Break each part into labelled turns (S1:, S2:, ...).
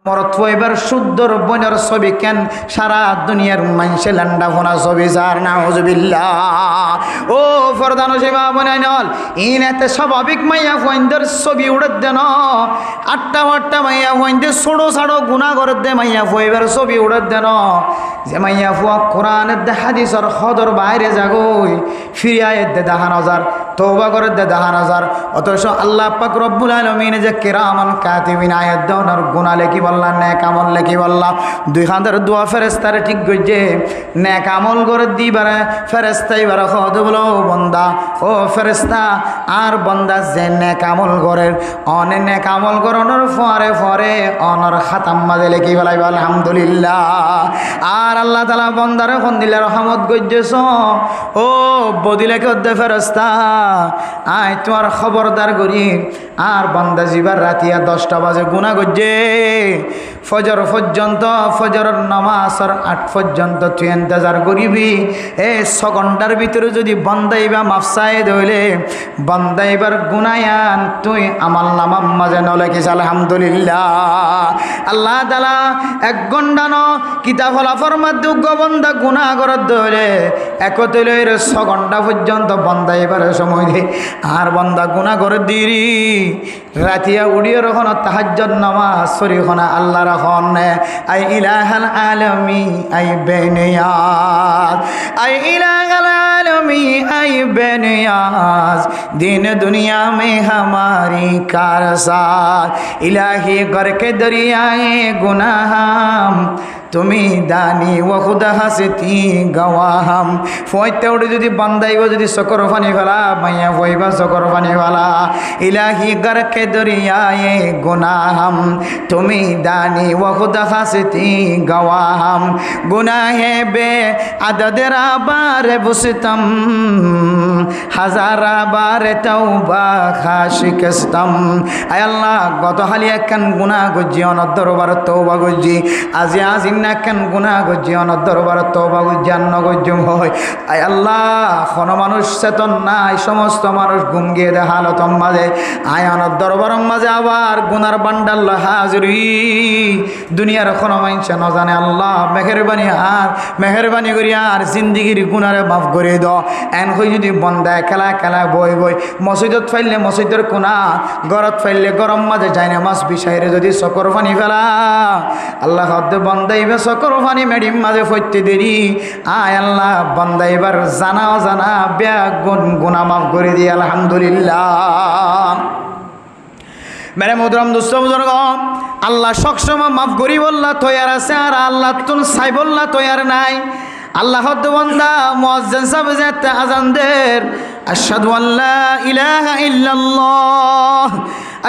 S1: মরত এবার শুদ্ধর বনের ছবি কেন সারা দুনিয়ার মানুষে ল্যান্ডা ফোনা ছবি যার নাউজুবিল্লাহ। ও ফরদান সেবা বনে নল ইন এতে স্বাভাবিক মাইয়া ফোনদের ছবি উড়ে দেন আটটা মাইয়া ফোনদের ছোড়ো ছাড়ো গুণা করে দে মাইয়া ফোইবার ছবি উড়ে দেন যে মাইয়া ফুয়া কোরআনের দে হাদিসর হদর বাইরে যাগই ফিরিয়ায় দে দাহান হাজার তওবা করে দে দাহান হাজার। অথচ আল্লাহ পাক রব্বুল আলামিন যে কিরামান কাতিবিন আয়াত দেওয়ার গুণা লেখি বললা নেক আমল লেখি বললা দুই হাজার দোয়া ফেরেস্তারে ঠিক গইছে নেক আমল করে দিবারে ফেরেস্তা এবার হদ বলো বন্দা ও ফেরেস্তা আর বন্দা যে নেক আমল করে অনে নেক আমল করানোর ফরে ফরে অনর খাতাম মাঝে লেখি বলাই আলহামদুলিল্লাহ। আর আল্লাহ তাআলা বন্দারে ফোন দিলে রহমত গইছেছ ও বদিলে কদ্দে ফেরেস্তা আয় তোমার খবরদার করি আর বন্দা জিবার রাতিয়া 10টা বাজে গুনাহ গজ্জে ফজর পর্যন্ত ফজরের নামাজের 8 পর্যন্ত তুই ইন্তজার করিবি। এই 6 ঘন্টার ভিতরে যদি বন্দাইবা মাফসায়ে দইলে বন্দাইবার গুনায়ান তুই আমল নামার মাঝে নলেকিস আলহামদুলিল্লাহ। আল্লাহ তাআলা 1 ঘন্টা ন কিতাব হলা ফরমাত বন্দা গুনাহ করত দইলে একতলের 6 ঘন্টা পর্যন্ত বন্দাইবার সময় দে আর বন্দা গুনাহ করে দিরি রাতিয়া উড়িয়ে রখন তাহাজ্জুদ নামাজ শরীখনা আল্লাহ রখন আই ইলাহাল আলামি আই বেনিয়াজ আই ইলাহাল आलमी आई बेनियाज दिन दुनिया में हमारी कार साथ इलाही करके दरियाए गुनाहम তুমি দানি ও খুদা হাসিতি গওয়াহাম ফয়তে উঠে যদি বান্দাইব যদি সকর ফানি ফেলা মাইয়া ফইবা সকর ফানি ফেলা ইলাহি গরকে দরিয়ায়ে গুনাহাম তুমি দানি ও খুদা হাসিতি গওয়াহাম গুনাহে বে আদদের আবার বুসতম হাজারা বার তওবা খাশিকস্তম। আয় আল্লাহ গত হালি একখান গুনাহ গজ্জি অনর দরবার তওবা গজ্জি আজি আজি কেন গুনাহ গজ্জি অনর দরবার তওবা গজ্জি আন্ন গজ্জুম হয়। আয় আল্লাহ কোন মানুষ চেতন নাই সমস্ত মানুষ ঘুম গিয়ে দে হালতম মাঝে আয় অনর দরবার মাঝে আবার গুনার বান্ডাল হাজরি দুনিয়ার কোনো মানুষ ন জানে। আল্লাহ মেহেরবানি করি আর জিন্দিগির গুনারে মাফ করে দ এন হই যদি বন্দায় খেলা খেলা বই বই মসজিদত ফাইলে মসজিদের কোনা গরত ফাইলে গরম মাঝে যায় না মাছ বিষাইরে যদি সকর পানি ফেলা আল্লাহ হদ্দে বন্দাইবে সকর পানি মেডিম মাঝে ফইতে দেরি আয় আল্লাহ বন্দাইবার জানাও জানা ব্যাগ গুনা মাফ করে দিয়ে আলহামদুলিল্লাহ। মেরে মোহতরম দোস্ত বুজুর্গ আল্লাহ সবসময় মাফ করি বললা তৈয়ার আছে আর আল্লাহ তুন সাই বললা তৈয়ার নাই। আল্লাহ হদ্দে বন্দা মুয়াজ্জিন সাহেব যেতে আজান দের আশহাদু আল্লা ইলাহা ইল্লাল্লাহ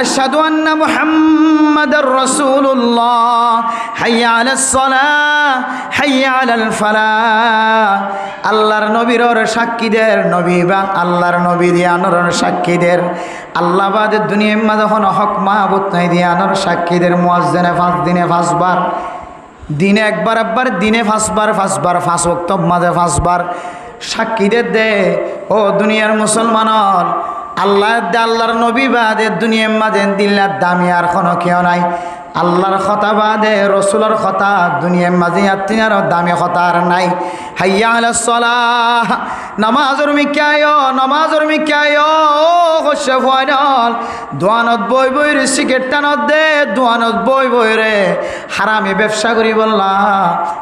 S1: আশহাদু আন্না মুহাম্মাদার রাসূলুল্লাহ হাইয়া আলাস সালাহ হাইয়া আলাল ফালাহ। আল্লাহর নবীর সাক্ষীদের নবী বা আল্লাহর নবী দিয়ানোর সাক্ষীদের আল্লাহ বাদে দুনিয়ার মাঝে কোনো হক মাহবুদ নাই দিয়ানোর সাক্ষীদের মুয়াজ্জিনে 5 দিনে 5 বার দিনে একবার একবার দিনে 5 বার 5 ওয়াক্ত মাঝে 5 বার সাক্ষীদের দে ও দুনিয়ার মুসলমানর আল্লাহ দে আল্লাহর নবী বাদে দুনিয়ার মাঝে দিল্লার দামি আর কোনো কেউ নাই। আল্লাহর কথা বাদে রসুলের কথা দুনিয়ার মাঝে আর দামি কথা আর নাই। হাইয়া আলাস সালাহ নামাজের মিকায় ও হচ্ছে ফাইনাল দোয়ানত বই বই রে সিগারেট টানত দে দোয়ানত বই বই রে হারামি ব্যবসা করি বললা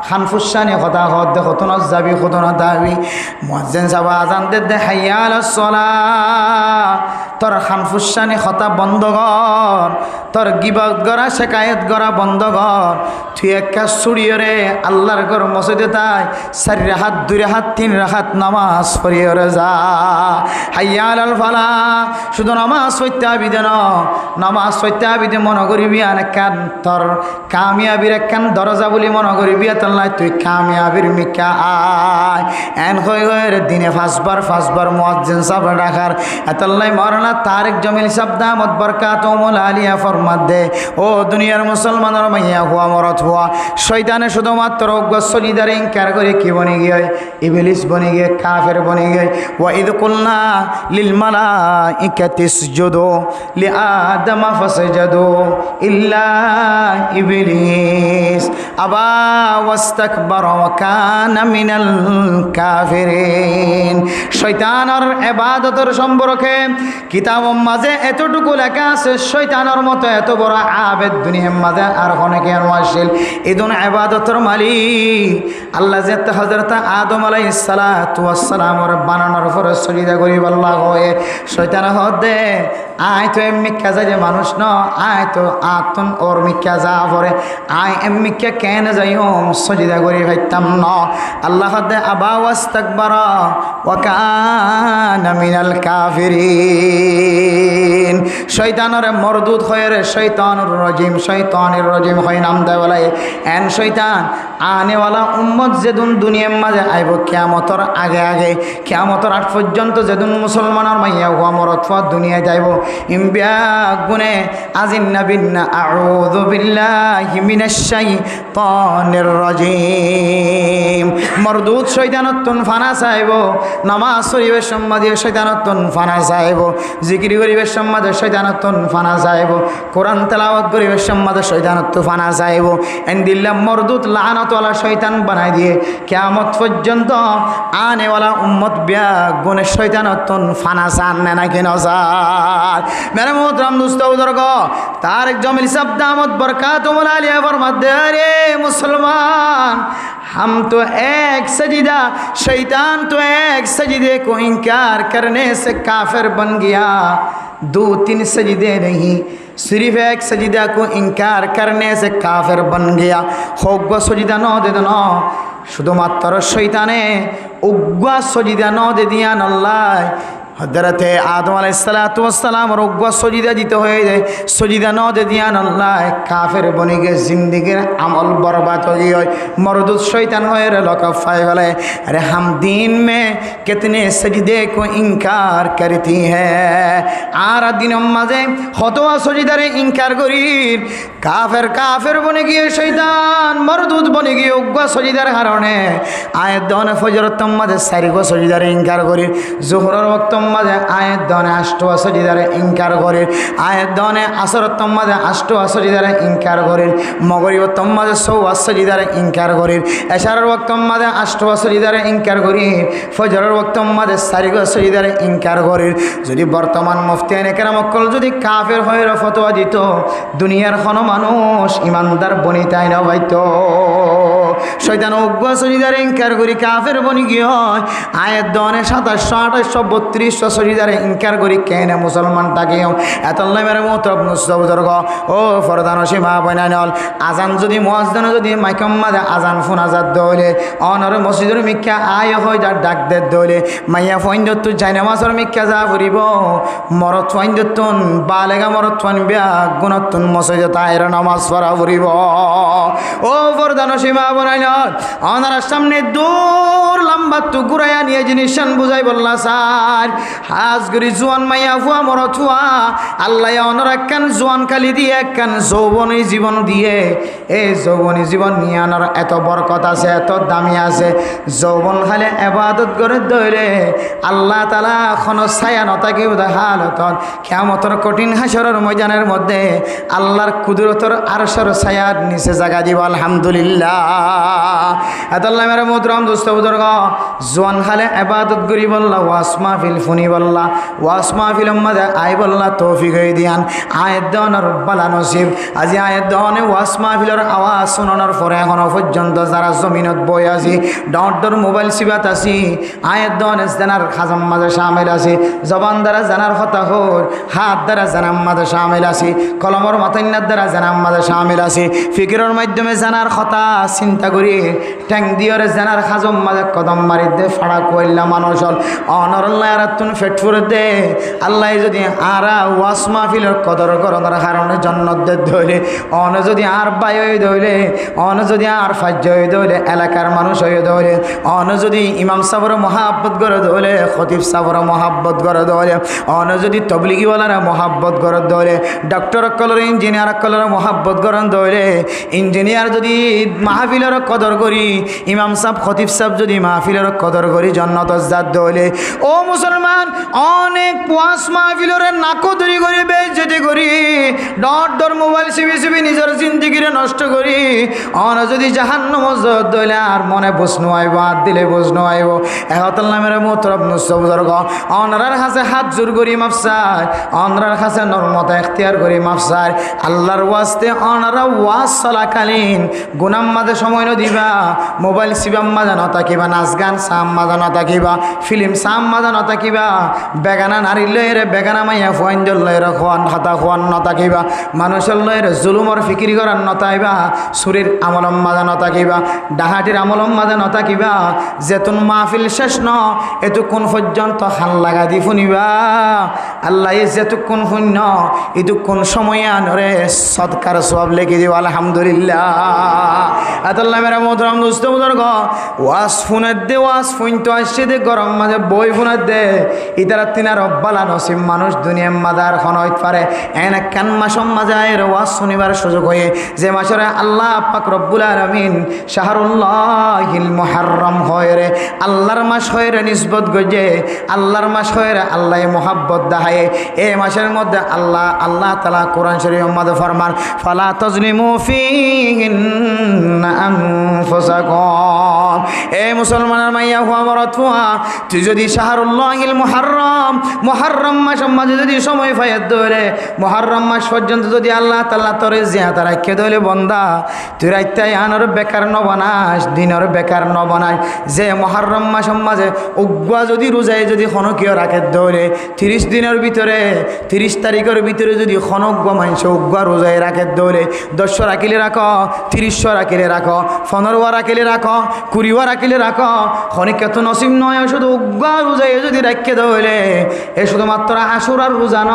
S1: খান ফুসানি কথা হদ দে কতনত যাবি কতনত দাবি মুয়াজ্জিন সাহেব আজান দে হাইয়া আলাস সালাহ তোর খান ফুসানি কথা বন্ধ কর তোর গিবত গড়া শেকায়ত গড়া বন্ধ কর তুই একটা ছুড়িয়ে রে আল্লাহর ঘর মসজিদে তাই 4 রাকাত 2 রাকাত 3 রাকাত নামাজ পড়িয়ে রে যা হাইয়া আলাল ফালাহ। শুধু নামাজ পড়তে হবি দেন নামাজ পড়তে হবি দে মনে করিবি আর একখান তোর কামিয়াবির একখান দরজা বলি মনে করিবি এতলাই তুই কামিয়াবির মিকা আয় এন হয়ে রে দিনে 5 বার মুয়াজ্জিন সাহেব ডাকার এতলাই মরনা তারেক জমিল সাহেব দামত বরকাতুহুল আলিয়া ফরমাত দে ও দুনিয়ার মুসলমানের মাইয়া হুয়া মরত হুয়া শয়তানে শুধুমাত্র সজিদারে ইনকার করে কি বনে গিয়ে ইবলিস বনে গিয়ে কাফের বনে গিয়ে ওয়া ইদ কুলনা লিল মালাইকাতি ইসজুদু লি আদম ফাসজাদু ইল্লা ইবলিস আবা ওয়াস্তাকবারা ওয়া কানা মিনাল কাফিরিন শয়তানের ইবাদতের সম্পর্কে কিতাবের মাঝে এতটুকু লেখা আছে শয়তানের মতো এত বড় আবেদ দুনিয়ার মাঝে আর অনেকে আসিল ইদুন ইবাদতের মালিক আল্লাহ যে হযরত আদম আলাইহিস সালাতু ওয়াস সালামের বানানোর পরে সজদা করি আল্লাহ হয়ে শয়তান হদে আয় তো এমনি কাজে যে মানুষ ন আয় তো আতন ওর মিক্কা যা পরে আয় এমনি কেন যাইম সজদা করি ভাইতাম ন আল্লাহ হদে আবা ওয়াস্তাকবারা ওয়া কানা মিনাল কাফিরিন শয়তানের মরদুদ হয়ে রে শয়তানুর রজিম হয় নাম দেয় বলে এন শয়তান আনেওয়ালা উম্মত যেদিন দুনিয়ার মাঝে আইব কিয়ামতর আগে কিয়ামতর আগ পর্যন্ত যেদিন মুসলমানের মাইয়া হুয়া মরত দুনিয়ায় যাইব ইমবিয়া গুনে আজিন্না বিন্না আউযু বিল্লাহি মিনাশ শাইতানির রাজিম মরদুদ শয়তানতুন ফানা চাইব নামাজ পড়িবের সম্মাদে শয়তানতুন ফানা চাইব জিকির করিবের সম্মাদে শয়তানতুন ফানা চাইব কোরআন তেলাওয়াত করিবের সম্মাদে শয়তানতু ফানা চাইব এন্দিল্লা মরদুদ লানাতওয়ালা শয়তান বানাই দিয়ে কিয়ামত পর্যন্ত আনেওয়ালা উম্মত বিয়া গুনে শয়তানতুন ফানা চান না কেন চান মেরে মোহতরম দোস্ত বুজুর্গ তারেক জমিল সাহেব দামত বরকাতুহুল আলিয়া ফরমাত দে রে मुसलमान हम तो एक सजीदा शैतान तो एक सजीदे को इनकार करने से काफिर बन गया 2-3 सजीदे नहीं सिर्फ एक सजीदा को इनकार करने से काफिर बन गया होगा सजीदा न दे दो শুধুমাত্র শয়তানে উগ্র সজিদা ন দে দিয়া আল্লাহ হযরতে আদম আলাইহিস সালাতু ওয়াস সালাম রোগ্য সজিদা দিতে হয়ে যায় সজিদা ন দে দিয়া আল্লাহ কাফের বনে গে জিন্দেগির আমল বরবাদ হয়ে যায় মরদুদ শয়তান হয়ে রে লোক ফাই বলে अरे हम दिन में कितने सजदे को इनकार करती है আর দিন মাঝে হতোয়া সজিদারে ইনকার করি কাফের বনে গিয়ে শয়তান মরদুদ বনে গিয়ে উগ্র সজিদার কারণে আয়াত দনে ফজরত মাঝে সারিগো সজিদারে ইনকার করি জোহরের ওয়াক্ত মাঝে আয়াত দনে আষ্টওয়া সজিদারে ইনকার করি আয়াত দনে আসরত মাঝে আষ্টওয়া সজিদারে ইনকার করি মগরিবত মাঝে সওয়া সজিদারে ইনকার করি এশারের ওয়াক্ত মাঝে আষ্টওয়া সজিদারে ইনকার করি ফজরের ওয়াক্ত মাঝে সারিগো সজিদারে ইনকার করি যদি বর্তমান মুফতি কেরাম অকল যদি কাফের হয়ে ফতোয়া দিত দুনিয়ার কোন মানুষ ইমানদার বনিতাই না হইতো শয়তান উগ্র সজিদারে ইনকার করি কাফের বনি গিয়ে হয় আয়াত দনে 2700 সজিদারে ইনকার করি কেন মুসলমান তাকে এত মেরে মোহতরম বুজুর্গ ও ফরদান সীমা বনানল আজান যদি মুয়াজ্জিন যদি মাইকম মাঝে আজান ফোন আজাদ দলে অনর মসজিদের মিক্কা আয় হয় যার ডাক দে দলে মাইয়া ফইন্দত যাই নামাজের মিক্কা যা ফুরিব মরত ফইন্দতুন বালেগা মরত ফন বিয়া গুণতুন মসজিদে তাইর নামাজ পড়া ফুরিব ও ফরদান সীমা বনানল অনার সামনে দূর লম্বা টুকুরায়া নিয়ে জিনিসান বুঝাই বললা স্যার হাজগরি জোয়ান মাইয়া ফুয়া মরত ফুয়া আল্লাহ অনর একখান জোয়ান কালি দিয়ে একখান যৌবনী জীবন দিয়ে এই যৌবনী জীবন নিয়ে আনার এত বরকত আছে এত দামি আছে যৌবন খালে ইবাদত করে দইলে আল্লাহ তাআলা কোন ছায়া নতাকে উদাহালত কিয়ামতের কঠিন হাসরের ময়দানের মধ্যে আল্লাহর কুদরতের আরশের ছায়ার নিচে জায়গা দিব আলহামদুলিল্লাহ আল্লাহ মেরে মোহতরম দোস্ত বুজুর্গ জোয়ান খালে ইবাদত করি বললা ওয়াস মাহফিল ফুনি বললা ওয়াস মাহফিল মাঝে আই বললা তৌফিক হয়ে দিয়ান আয়াত দনের বালা নসিব আজি আয়াত দনে ওয়াস মাহফিলের আওয়াজ শুনানোর পরে এখনো পর্যন্ত যারা জমিনত বই আছি ডর মোবাইল সিবাত আছি আয়াত দনে জানার খাজাম মাঝে শামিল আছি জবান দ্বারা জানার কথা হোর হাত দ্বারা জানার মাঝে শামিল আছি কলমর মাথান্নার দ্বারা জানার মাঝে শামিল আছি ফিকিরের মাধ্যমে জানার কথা চিন্তা করি ট্যাং দিয়রে জানার খাজম মাঝে কদম মারি দে ফাড়া কইলা মানুষ হল অনরল্লা আর তুন ফেট ফুরে দে আল্লাহ যদি আরা ওয়াস মাহফিলের কদর করার কারণে জন্নত দে ধইলে অন যদি আর বাই হয়ে ধইলে অন যদি আর ফাজ্য হয়ে ধইলে এলাকার মানুষ হয়ে ধইলে অন যদি ইমাম সাহর মহাব্বত করে ধইলে খতিব সাহর মহাব্বত করে ধইলে অন যদি তবলিগিওয়ালারা মহাব্বত করে ধইলে ডক্টর কলর ইঞ্জিনিয়ার কলর মহাব্বত করেন ধইলে ইঞ্জিনিয়ার যদি মাহফিলের কদর করি ইমাম সাহেব খতিব সাহেব যদি মাহফিলের কদর করি জন্নত জাত ধইলে ও মুসলমান অনেক ওয়াজ মাহফিলের নাকো দূরি করি বেজ্জতি করি ডর মোবাইল চিবি নিজের জিন্দিগিরে নষ্ট করি অন যদি জাহান্নাম জত দইলে আর মনে প্রশ্ন আইব হাত দিলে প্রশ্ন আইব এহতাল নামের মোতরব নুসবুজর্গ অনরার কাছে হাত জোর করি মাফসায় অনরার কাছে নরমতা এখতিয়ার করি মাফসায় আল্লাহর ওয়াস্তে অনরা ওয়াজ চলাকালীন গুনাম মাঝে সময় দিবা মোবাইল চিবাম মাঝে নতাকিবা নাচ গান সাম মাঝে নতাকিবা ফিল্ম সাম মাঝে নতাকিবা বেগানা নারীর লয়ের বেগানা মাইয়া ফুয়াইন্দর লয়ের খোয়ান হাতা খোয়ান নতাকিবা মানুষের লয়ের জুলুমর ফিকিরি করার নতাইবা সুরের আমলম মাঝে নতাকিবা ডাহাটির আমলম মাঝে নতাকিবা যেতুন মাহফিল শেষ ন এতক্ষণ পর্যন্ত হাল লাগা দি শুনিবা আল্লাহ যেতক্ষণ শূন্য এতক্ষণ সময় আনরে সৎকার সব লেগে দিব আলহামদুলিল্লাহ আতাল্লাহ মেরা মোহতরম দোস্ত বুজুর্গ ওয়াজ ফোনের দে ওয়াজ ফোন তো আসছে দে গরম মাঝে বই ফোনের দে ইতারা তিনার রব্বালা নসিব মানুষ দুনিয়ার মাদার খন হইতে পারে এনে কেন মাসম মাঝে এর ওয়াজ শুনিবার সুযোগ হয়ে যে মাসরে আল্লাহ পাক রব্বুল আলামিন শাহরুল্লাহিল মুহাররম হয় রে আল্লাহর মাস হয় রে নিসবত গজে আল্লাহর মাস হয় রে আল্লাহ মোহাব্বত দাহায়ে এই মাসের মধ্যে আল্লাহ তাআলা কোরআন শরীফের মধ্যে ফরমান ফালা তাজলিমু ফীহিন্না আনফুসাকুম এ মুসলমানের মাইয়া হুয়া মরত হুয়া তুই যদি শাহরুল্লাহিল মুহাররম মাসের মাঝে যদি সময় পাইত ধরে মুহাররম মাস পর্যন্ত যদি আল্লাহ তাআলা তোরে জিয়াদা রাখে ধরে বন্দা তুই রাইতাই আনর বেকার নবনাস দিনর বেকার নবনাস যে মুহাররম মাসের মাঝে উগ্গা যদি রোজায় যদি খনকীয় রাখে ধরে 30 দিনের ভিতরে 30 তারিখের ভিতরে যদি খনজ্ঞ মানুষ উগ্গা রোজায় রাখে ধরে 10 রাখিলে রাখো 30 রাখিলে রাখো 15 রাখিলে রাখো 20 রাখিলে রাখো খনিকে তো নসিব নয় শুধু উগ্গা রোজায় যদি রাখে ধরে এ শুধুমাত্র আশুরার রোজা ন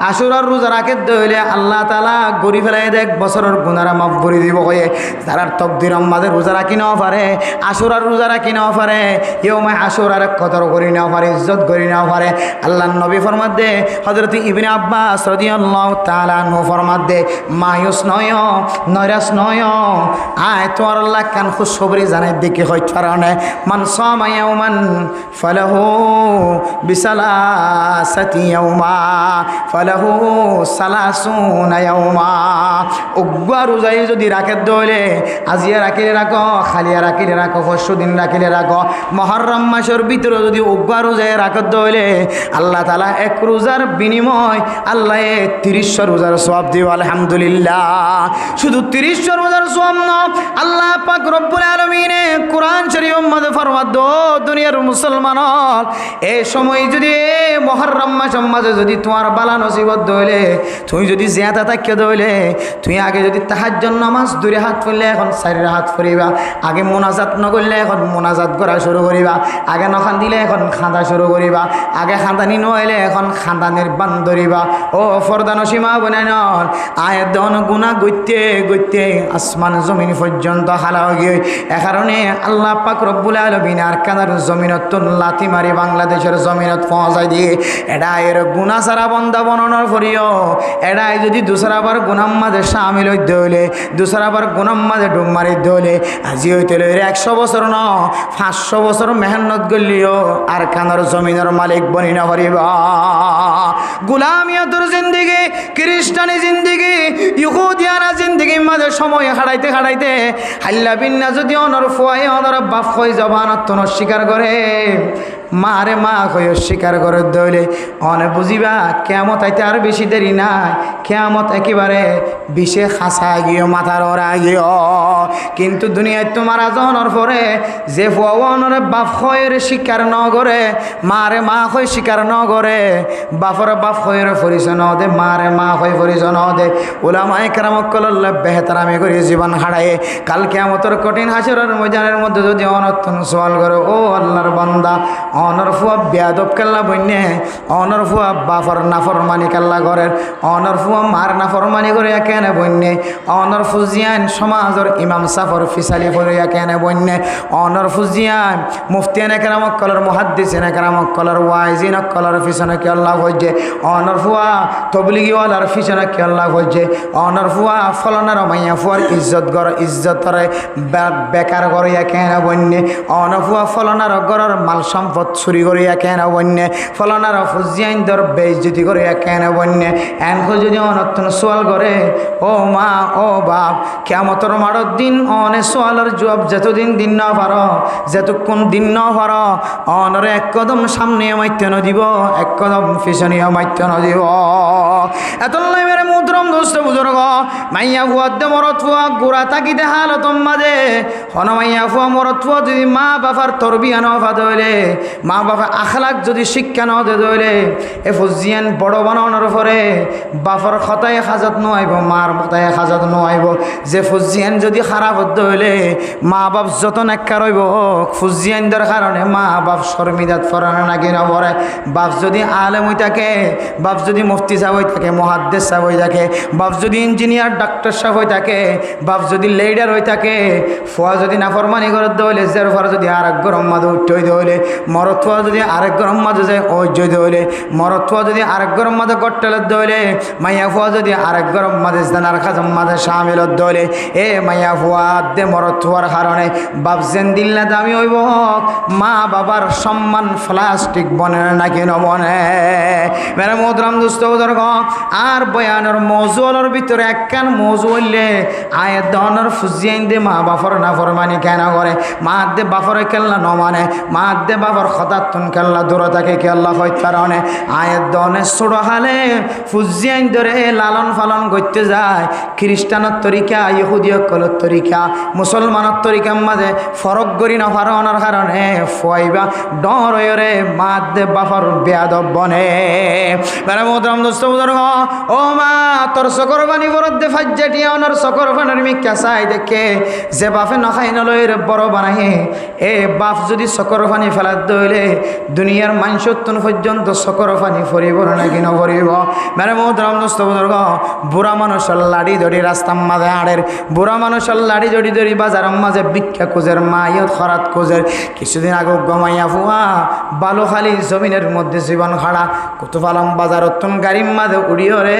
S1: আশুরার রোজা রাখে ধরে আল্লাহ তাআলা গরি ফেলাই দেখ বছরের গুনারা মাফ করে দিব কয়ে যারা তকদির আমাদের রোজা রাখি নাও পারে আশুরার রোজা রাখি নাও পারে ইয়মে আশুরার কদর করি নাও পারে ইজ্জত করি নাও পারে আল্লাহর নবী ফরমাত দে হযরত ইবনে আব্বাস রাদিয়াল্লাহু তাআলা আনহু ফরমাত দে মায়ুস নয় নয়রাস নয় আয় তো আল্লাহ কান খুশখবরি জানাই দেখি হয় কারণে মান সামা ইয়াওমান ফালাহু বিসালাসাতি ইয়াওমা ফালাহু সালাসুনা ইয়াওমা উগ্গা রোজাই যদি রাখে দলে আজিয়া রাখিলে রাখো খালিয়া রাখিলে রাখো পরশুদিন রাখিলে রাখো মুহররম মাসের ভিতরে যদি উগ্গা রোজায় রাখে দলে আল্লাহ তাআলা এক রোজার বিনিময় আল্লাহ 30 রোজার সওয়াব দিও আলহামদুলিল্লাহ শুধু 30 রোজার সওয়াব না আল্লাহ পাক রব্বুল আলামিন কোরআন শরীফের মধ্যে ফরমাত দো দুনিয়ার মুসলমান এই সময় যদি মুহররম মাসের মাঝে যদি তোমার বালা নসিবত দইলে তুই যদি জিয়াদা তাকিয়ে দইলে তুই আগে যদি তাহাজ্জুদ নামাজ দুরে হাত ফুললে এখন চারি হাত ফুরিবা আগে মোনাজাত নকরলে এখন মোনাজাত করা শুরু করিবা আগে নখান দিলে এখন খাঁদা শুরু করিবা আগে খাঁদানি নহলে এখন খাঁদানির বান ধরিবা ও ফরদানো সীমা বনে নন আয় দন গুণা গইতে গইতে আসমান জমিন পর্যন্ত হালা গিয়ে এ কারণে আল্লাহ পাক রব্বুল আলামিন আর কানার জমিনত লাথি মারি বাংলাদেশের জমিনত পৌঁছাই দিয়ে এটা এর গুণা সারা বন্দা বননের ফরিও এটাই যদি দুসরাবার গুনাম মাঝে সামিল হইতে হইলে দুসরাবার গুনাম মাঝে ডুব মারিতে হইলে আজি হইতে হইলে 100 বছর ন 500 বছর মেহনত করলিও আর কানার জমিনের মালিক বনি না পারিবা গুলামিয়তর জিন্দেগি খ্রিস্টানি জিন্দেগি ইহুদিয়ানা জিন্দেগি মাঝে সময় হারাইতে হারাইতে হাল্লা বিন্না যদি অনর ফুয়াই অনর বাপ হয়ে জবানত তো স্বীকার করে মারে মা হয়ে স্বীকার করে দইলে অনে বুঝিবা কেয়ামত আইতে আর বেশি দেরি নাই কেয়ামত একেবারে বিষে খাসা গিয়ে মাথার ওরা গিয়ে কিন্তু দুনিয়ায় তোমার আজনের পরে যে ফুয়ানরে বাপ হয়ের স্বীকার ন করে মারে মা হয়ে স্বীকার ন করে বাপরে বাপ হয়ের পরিচয় ন দে মারে মা হয়ে পরিচয় ন দে উলামায়ে কেরামক কলল্লা বেহতারামি করে জীবন হারায় কাল কেয়ামতের কঠিন হাসরের ময়দানের মধ্যে যদি অনর্থন সওয়াল করে ও আল্লাহর বান্দা অনর ফুয়া বেয়াদব কেল্লা বন্যে অনর ফুয়া বাফর নাফরমানি কেল্লা ঘরের অনর ফুয়া মার নাফরমানি করে কেনে বন্যে অনর ফুজিয়ান সমাজর ইমাম সাফর ফিসালি ফরিয়া কেনে বন্যে অনর ফুজিয়ান মুফতিয়ান একরামক কলর মুহাদ্দিসিন একরামক কলর ওয়াইজিন কলর ফিসনে কি আল্লাহ হজ্জে অনর ফুয়া তবলিগি ওয়ালার ফিসনে কি আল্লাহ হজ্জে অনর ফুয়া ফলনার মাইয়া ফুয়ার ইজ্জত গড় ইজ্জতরে বেকার করিয়া কেনে বন্যে অনর ফুয়া ফলনার গড়র মাল সম্পদ চুরি করিয়া কেনে বন্যে ফলনার ফুজিয়ান দর বেইজ্জতি করিয়া কেনে বন্যে এনকো যদি অনর্থন সোয়াল করে ও মা ও বাপ কিয়ামতের মাড়র দিন অনে সোয়ালের জবাব যতদিন দিন না পার যতক্ষণ দিন না পার অনরে এক কদম সামনে মাইতে ন দিব এক কদম পিছনে মাইতে ন দিব এত মেরে মুদ্রম দোস্ত বুজুর্গ মাইয়া ফুয়া দে মরত ফুয়া গোড়া তাকিতে হালতম মাঝে হন মাইয়া ফুয়া মরত ফুয়া যদি মা বাবার তরবিয়া নফা দইলে মা বাবা আখলাক যদি শিক্ষা ন দে দইলে এ ফুজিয়ান বড় বানানোর পরে বাপর খতায় হাজত নোয়াইব মার খতায় হাজত নোয়াইব যে ফুজিয়ান যদি খারাপ হতে হইলে মা বাপ যত নেকা রইব ফুজিয়ানদের কারণে মা বাপ শর্মিদাত ফরানো নাকি না পড়ে বাপ যদি আলেম হয়ে থাকে বাপ যদি মুফতি সাহেব হয়ে থাকে মুহাদ্দিস সাহেব হয়ে থাকে বাপ যদি ইঞ্জিনিয়ার ডাক্তার সাহেব হয়ে থাকে বাপ যদি লিডার হয়ে থাকে ফুয়া যদি নাফরমানি করে দইলে যার ফর যদি আরেক গরম মাঝে উঠতে হইতে হইলে মরত ফুয়া যদি আরেক গরম মাঝে যায় ঐজ্য হইলে মরত ফুয়া যদি আরেক গরম মাঝে গট্টালের দইলে মাইয়া ফুয়া যদি আরেক গরম মাঝে জানার খাজম মাঝে সামিলত দইলে এ মাইয়া ফুয়া দে মরত ফুয়ার কারণে বাপ যেন দিল না দামি হইব মা বাবার সম্মান প্লাস্টিক বনে নাকি নবনে মেরে মোদরাম দুস্থ বুজুর্গ আর বয়ানের মৌজুলের ভিতরে একখান মৌজু হইলে আয়ের দনের ফুজিয়াইন দে মা বাপর না ফরমানি কেন করে মা দে বাপরে কেল্লা ন মানে মা দে বাপর খতাতুন কেল্লা দূরে থাকে কেল্লা হয় কারণে আয়ের দনে ছোট হালে ফুজিয়াইন ধরে লালন পালন করতে যায় খ্রিস্টানের তরিকা ইহুদিয় কলর তরিকা মুসলমানের তরিকার মাঝে ফরক করি না ফারণের কারণে ফুয়াইবা ডর হয়ে মা দে বাপর বেয়াদব বনে বেড়া মোদরাম দোস্ত বুজুর্গ ও মা তোর চকর বানি বরদ দে ফাজ্জাটি অনর চকর বানের মিক্কা চাই দেখে যে বাপে নখাই নলই রে বড় বানাই এ বাপ যদি চকর পানি ফেলাত দইলে দুনিয়ার মানুষত্বন পর্যন্ত চকর পানি ফরিব নাকি নফরিব বেড়া মোদরাম দোস্ত বুজুর্গ বুড়া মানুষের লাড়ি ধরি রাস্তার মাঝে আড়ের বুড়া মানুষের লাড়ি ধরি ধরি বাজারের মাঝে ভিক্ষা খোঁজের মাইয়ত খরাত খোঁজের কিছুদিন আগে গমাইয়া ফুয়া বালুখালি জমিনের মধ্যে জীবন খাড়া কুতুফালাম বাজারতন গাড়ির মাঝে উড়িও রে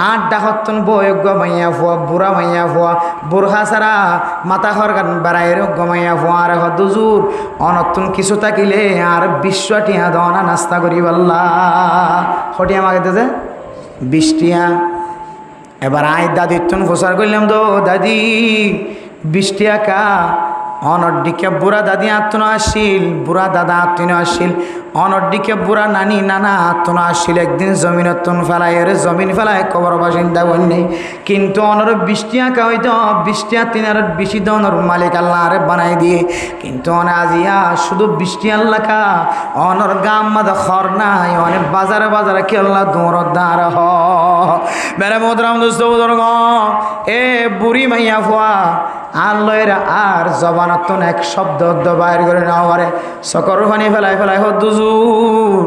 S1: 8 ডাকতন বই গমাইয়া ফুয়া বুড়া মাইয়া ফুয়া বুড়হা ছাড়া মাথা খরগান বেড়াই রে গমাইয়া ফুয়া আর দুজুর অনতুন কিছু থাকিলে আর 20 টিয়া দনা নাস্তা করি বললা হটিয়া মাগে যে 20 টিয়া এবার আয় দাদির তুন প্রচার করলাম তো দাদি 20 টাকা অনডিকে বুড়া দাদি আত্মন আসিল বুড়া দাদা আত্মীয় আসিল অনডিকে বুড়া নানি নানা আত্মন আসিল একদিন জমিনতন ফেলাই এর জমিন ফেলায় কবর বাসিন্দা বন্যে কিন্তু অনর 20 টাকা হয়তো 20 টাকা তিনার বেশি দনর মালিক আল্লাহ আরে বানাই দিয়ে কিন্তু অনে আজিয়া শুধু 20 টাকা লাখা অনর গাম মাদা খর নাই অনেক বাজারে বাজারে কি আল্লাহ দৌড় দাঁড় হ মেরে মোদরাম দোস্ত বুজুর্গ এ বুড়ি মাইয়া ফুয়া আল্লাহর আর জবানতন এক শব্দ বাইর করে নাও পারে চকর পানি ফেলাই ফেলাই দুজুর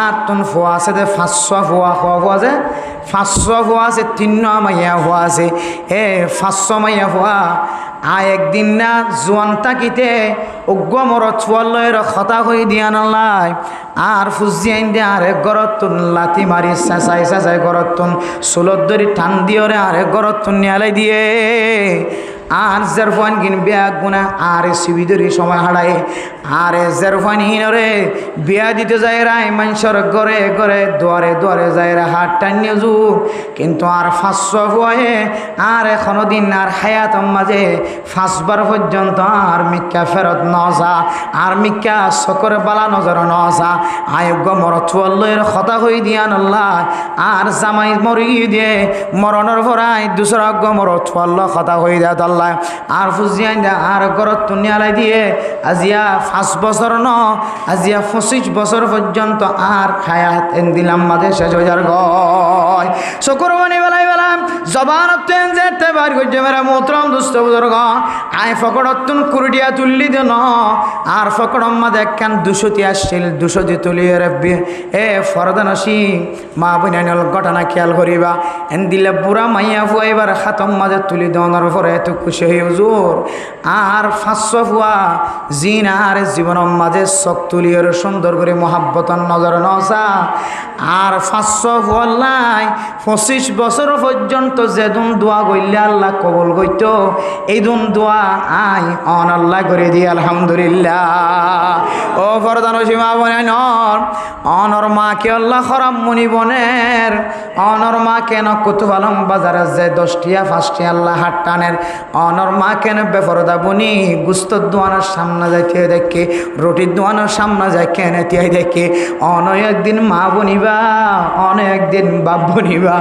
S1: আর তুন ফুয়া আছে যে 500 ফুয়া ফুয়া আছে 500 ফুয়া আছে 3 মাইয়া ফুয়া আছে এ 500 মাইয়া ফুয়া আয় একদিন না জোয়ান তাকিতে অজ্ঞ মরত ফুয়াল্লয়ের খতা হয়ে দিয়া নাল্লাই আর ফুজিয়াইন দে আরে গরতুন লাতি মারি চেঁচাই চেঁচাই গরতুন চুলত ধরি টান দিয়রে আরে গরতুন নিয়ালাই দিয়ে আর জেরফান কিন বিয়া গুনা আরে সিবিদরি সময় হারায় আরে জেরফান হিনরে বিয়া দিতে যায় রায় মানুষের ঘরে ঘরে দুয়ারে দুয়ারে যায় রে হাত টানিয়ে জুর কিন্তু আর 500 ফুয়ে আর এখনো দিন আর হায়াতম মাঝে 5 বার পর্যন্ত আর মিক্কা ফেরত নজা আর মিক্কা সকর বালা নজর নজা আয়োগ্য মরচুয়াল্লের কথা হয়ে দিয়ান আল্লাহ আর জামাই মরি দিয়ে মরণের ভরাই দুসরা মরচুয়াল্ল কথা হয়ে দেয় আল্লাহ আর ফুজিয়ান দে আর গরত তুনিয়ালাই দিয়ে আজিয়া 5 বছর ন আজিয়া 25 বছর পর্যন্ত আর হায়াত এন দিলাম মাঝে শেষ হয়ে যার গয় শুকুর বানি বেলাই বেলাম জবানত যেতে বার করছে মেরা মোহতরম দুস্থ বুজুর্গ আয় ফকড়তুন কুরডিয়া তুললি দেন আর ফকড়ম মাঝে একখান 200 আসছিল 200 দিয়ে তুলিয়ে রাখবি এ ফরদানসি মা বোনাইনল ঘটনা খেয়াল করিবা এন দিলে বুড়া মাইয়া ফুয়া এবার খাতম মাঝে তুলি দেওয়ার পরে এত খুশি হয়ে হুজুর আর 500 ফুয়া জিন আর জীবনের মাঝে চোখ তুলিয়ে সুন্দর করে মহাব্বতন নজর নসা আর 500 ফুয়াল্লাই 25 বছর পর্যন্ত যেদিন দোয়া করলে আল্লাহ কবুল করত এই দিন দোয়া আই অন আল্লাহ করে দিয়ে আলহামদুলিল্লাহ ও ফরদান সীমা বনে নর অনর মা কে আল্লাহ খরাম মনি বনের অনর মা কেন কুতুব আলম বাজারে যে 10টিয়া 5টি আল্লাহ হাট টানের অনর মা কেন বেফরদা বনি গুস্তর দোয়ানোর সামনে যাইতে দেখে রুটির দোয়ানোর সামনে যাই কেন তিয়াই দেখে অন একদিন মা বনিবা অন একদিন বাপ বনিবা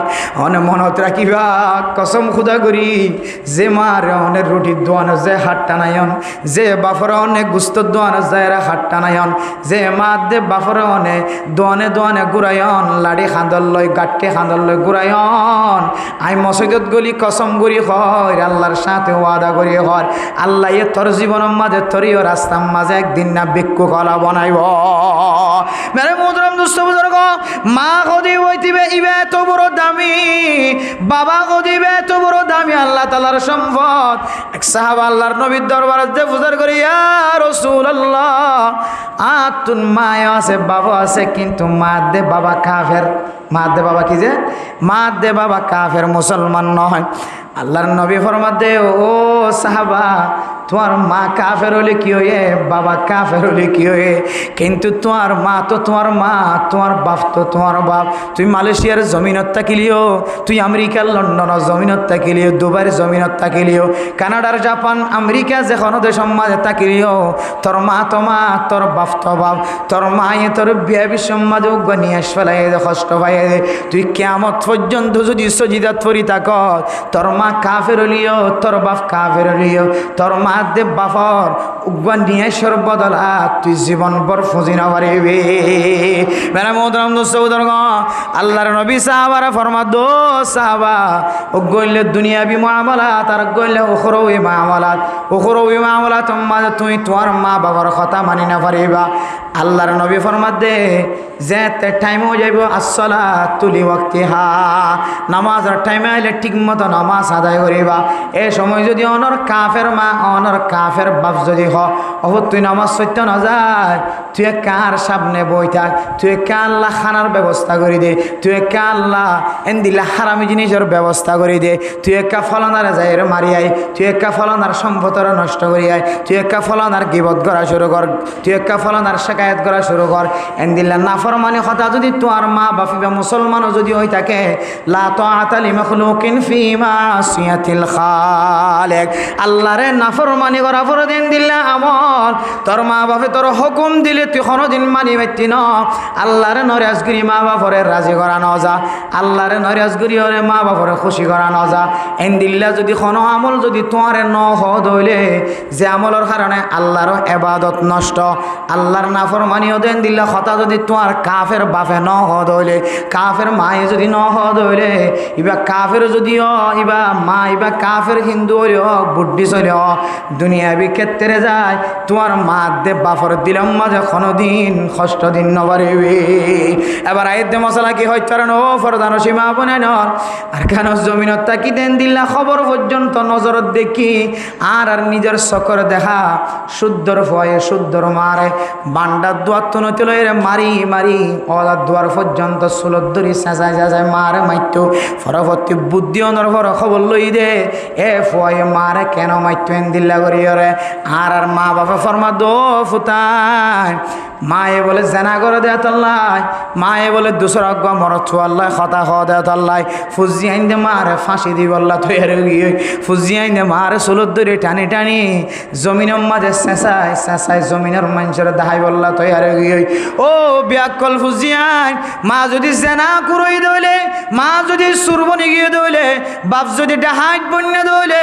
S1: অনে মনত রাখিবা কসম খুদা করি যে মার অনেক রুটির দোয়ানো যে হাট টানায়ন যে বাফর অনেক গুস্তর দোয়ানো যায় হাট টানায়ন যে মা দে বাফর অনে দোয়ানে দোয়ানে ঘুরায়ন লাড়ি খাঁদল লয় গাঠে খাঁদল লয় ঘুরায়ন আই মসজিদত গলি কসম করি হয় আল্লাহর সাথে ওয়াদা করি হয় আল্লাহ এ তোর জীবনের মাঝে তোরিও রাস্তার মাঝে একদিন না ভিক্ষু কলা বানাইব মেরে মুদরম দুস্থ বুজুর্গ মা কদি হইতিবে ইবে এত বড় দামি বাবা কদিবে এত বড় দামি আল্লাহ তাআলার সম্পদ এক সাহাবা আল্লাহর নবীর দরবারে যে ফুজার করি ইয়া রাসূলুল্লাহ আতুন মা আছে বাবা আছে কিন্তু মা দে বাবা কাফের মা দে বাবা কি যে মা দে বাবা কাফের মুসলমান নয় আল্লাহর নবী ফরমাতে ও সাহাবা তোমার মা কাফের হলে কি হয়ে বাবা কাফের হলে কি হয়ে কিন্তু তোমার মা তো তোমার মা তোমার বাপ তো তোমার বাপ তুই মালয়েশিয়ার জমিনত থাকিলিও তুই আমেরিকার লন্ডনের জমিনত থাকিলিও দুবাইয়ের জমিনত থাকিলিও কানাডার জাপান আমেরিকা যে কোনো দেশের মাঝে থাকিলিও তোর মা তো মা তোর বাপ তো বাপ তোর মায়ে তোর বিয়া বিশ্বের মাঝে নিয়ে ফেলাই দে কষ্ট পাই দে তুই কিয়ামত পর্যন্ত যদি সজিদাত পড়ি থাক তোর মা কাফের হলিও তোর বাপ কাফের হলিও তোর মা দে বাফর উগ্বান নিয়ে সর্বদলা তুই জীবন বর ফুজি না পারিবি মেরা মোহতরম দোস্তর আল্লাহর নবী সাহাবারা ফরমা দো সাহাবা ও গইলে দুনিয়াবি মামলাত আর গইলে উখরবি মামলাত মাঝে তুই তোমার মা বাবার কথা মানি না পারিবা আল্লাহর নবী ফরমা দে যেতে টাইম হয়ে যাইব আসসালাতু লিওয়াক্তিহা নামাজের টাইমে আইলে ঠিক মতো নামাজ আদায় করিবা এ সময় যদি অনর কাফের মা অনর কাফের বাপ যদি হ তুই নামাজ সত্য না যায় তুই কার সামনে বই থাক তুই কে আল্লাহ খানার ব্যবস্থা করে দে তুই কে আল্লাহ এন দিলে হারামি জিনিসের ব্যবস্থা করে দে তুই একা ফলনার যায় মারি আই তুই একা ফলনার সম্পদর নষ্ট করি আই তুই একা ফলনার গিবত করা শুরু কর তুই একা ফলনার শেখায়ত করা শুরু কর এন দিলে নাফরমানি কথা যদি তোমার মা বাপি বা মুসলমানও যদি হয়ে থাকে লা তাআতা লিমাখলুকিন ফি মাসিয়াতিল খালিক আল্লাহরে নাফরমানি করা পরে দিন দিলে আমল তোর মা বাপে তোর হুকুম দিলে তুই কোনোদিন মানি পাইতি না আল্লাহরে নরাজগিরি মা বাপরে রাজি করা ন যা আল্লাহরে নরাজগিরি ওরে মা বাপরে খুশি করা ন যা এন দিল্লা যদি কোনো আমল যদি তোমারে ন হইলে যে আমলের কারণে আল্লাহর ইবাদত নষ্ট আল্লাহর নাফরমানিও দেন দিল্লা কথা যদি তোমার কাফের বাপে ন হইলে কাফের মায়ে যদি ন হইলে ইবা কাফের যদিও ইবা মা ইবা কাফের হিন্দু হইলেও বুদ্ধি চলেও দুনিয়াবি ক্ষেত্রে যায় তোমার মা দে বাপর দিলাম মাঝে কোনোদিন কষ্ট দিন নবারিবি এবার আইতে মশলা কি হইতে ও ফরদান সীমা বনে নর আর কেন জমিনত তাকি দেন দিল্লা খবর পর্যন্ত নজরত দেখি আর আর নিজের চকর দেখা শুদ্ধর ভয়ে শুদ্ধর মারে বান্ডার দুয়ার তো নতি লয়ে মারি মারি অলার দুয়ার পর্যন্ত সুলত ধরি চেঁচাই চেঁচাই মারে মাইতো পরবর্তী বুদ্ধি অনর ভর খবর লই দে এ ফয়ে মারে কেন মাইতো এন দিল্লা করিও রে আর আর মা বাবা ফরমা দো ফুতাই মায়ে বলে জেনা করে দেয় তল্লাই মায়ে বলে দুসরা গা মরছ আল্লাহ কথা হ দেয় তল্লাই ফুজি আইন দে মারে ফাঁসি দিব আল্লাহ তৈরি গিয়ে ফুজি আইন দে মারে সুলত ধরে টানি টানি জমিনের মাঝে চেঁচাই চেঁচাই জমিনের মানুষের দাহাই বল্লা তৈরি গিয়ে ও ব্যাকল ফুজি আইন মা যদি জেনা করই দইলে মা যদি সুরবনি গিয়ে দইলে বাপ যদি ডাহাইট বন্য দইলে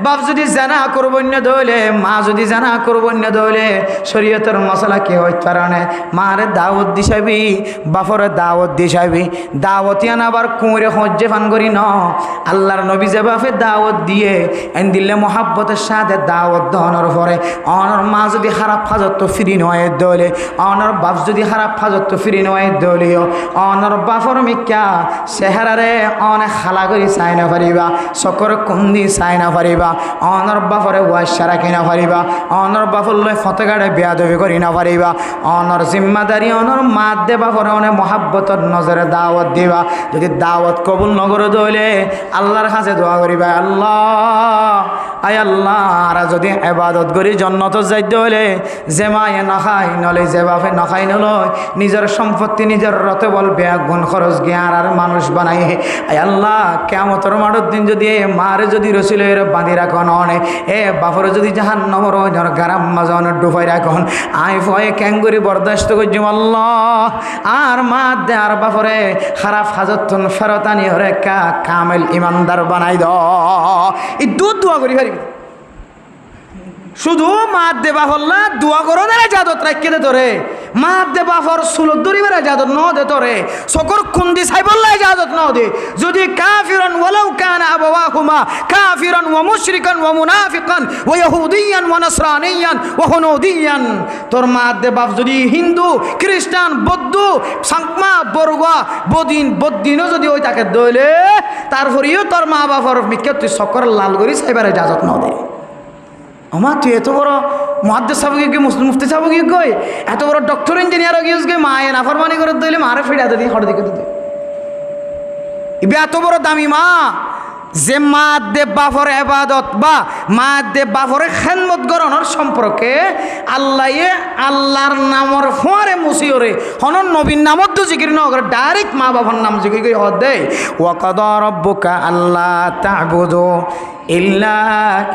S1: বাপ যদি জেনা করবন্য দইলে মা যদি জেনা করবন্য দইলে শরীয়তের মশলা কি হয় তার কারণে মারে দাওয়াত দিছাবি বাপরে দাওয়াত দিছাবি দাওয়াতিয়ান আবার কুঁড়ে হজ্জে ফান করি ন আল্লাহর নবী যে বাপে দাওয়াত দিয়ে এন দিলে মহাব্বতের সাথে দাওয়াত দহনের পরে অনর মা যদি খারাপ ফাজত ফিরি নয় দলে অনর বাপ যদি খারাপ ফাজত ফিরি নয় দলীয় অনর বাপর মিকা চেহারারে অনেক খালা করি চাই না পারিবা চকর কুন্দি চাই না পারিবা অনর বাপরে ওয়াইসা রাখি না পারিবা অনর বাপর লই ফতেগাড়ে বেয়াদবি করি না পারিবা অনর জিম্মাদারি অনর মাত দে বাপরে অনেক মহাব্বতর নজরে দাওয়াত দিবা যদি দাওয়াত কবুল নগর দলে আল্লাহর কাছে দোয়া করিবা আল্লাহ আয় আল্লাহ আর যদি এবাদত করি জন্নত যাইতে হলে যে মায়ে নখায় নলে যে বাপে নখাই নলয় নিজের সম্পত্তি নিজের রতে বল বেয়া গুণ খরচ জ্ঞান আর মানুষ বানাই আয় আল্লাহ কেমতর মাঠের দিন যদি মারে যদি রসিলের বাঁধি রাখন অনে বাপর যদি জাহান নম্বর গারাম মাজন ডুবাই রাখন আই ফয়ে ক্যাঙ্গুরি বরদাস্ত করছি আল্লাহ আর মা দে আর বাপরে খারাপ হাজত ফেরতানি হরে কামেল ইমানদার বানাই দ এই দুধ দোয়া করি হারি শুধু মাত দে বাফল্লা দোয়া করো না জাদত রাখিয়ে দে তোরে মাত দে বাফর সুলত দরিবার জাদত ন দে তোরে সকর কুন্দি সাইবল্লা জাদত ন দে যদি কাফিরান ওয়ালাউ কানা আবাওয়াহুমা কাফিরান ওয়া মুশরিকান ওয়া মুনাফিকান ওয়া ইহুদিয়ান ওয়া নাসরানিয়ান ওয়া হুনুদিয়ান তোর মাত দে বাপ যদি হিন্দু খ্রিস্টান বৌদ্ধ সাংমা বরগা বদিনও যদি ওই তাকে দইলে তারপরেও তোর মা বাপর মিকে তুই সকর লাল করি সাইবারে জাদত ন দে আমার তুই এত বড় মহাদ্দেশ সাহেব গিয়ে মুফতি সাহেব গিয়ে গই এত বড় ডক্টর ইঞ্জিনিয়ার গিয়ে গিয়ে মায়ে নাফরমানি করে দিলে মারে ফিরে দিই হঠাৎ দিকে দিতে ইবে এত বড় দামি মা যে মা দে বাফর এবাদত বা মা দে বাফরে খেদমত গরণের সম্পর্কে আল্লাহর নামর ফোয়ারে মুসিওরে হনন নবীর নামত তো জিকির ন করে ডাইরেক্ট মা বাবার নাম জিকির করে হদ দেয় ওয়াকাদা রাব্বুকা আল্লা তা'বুদু ইল্লা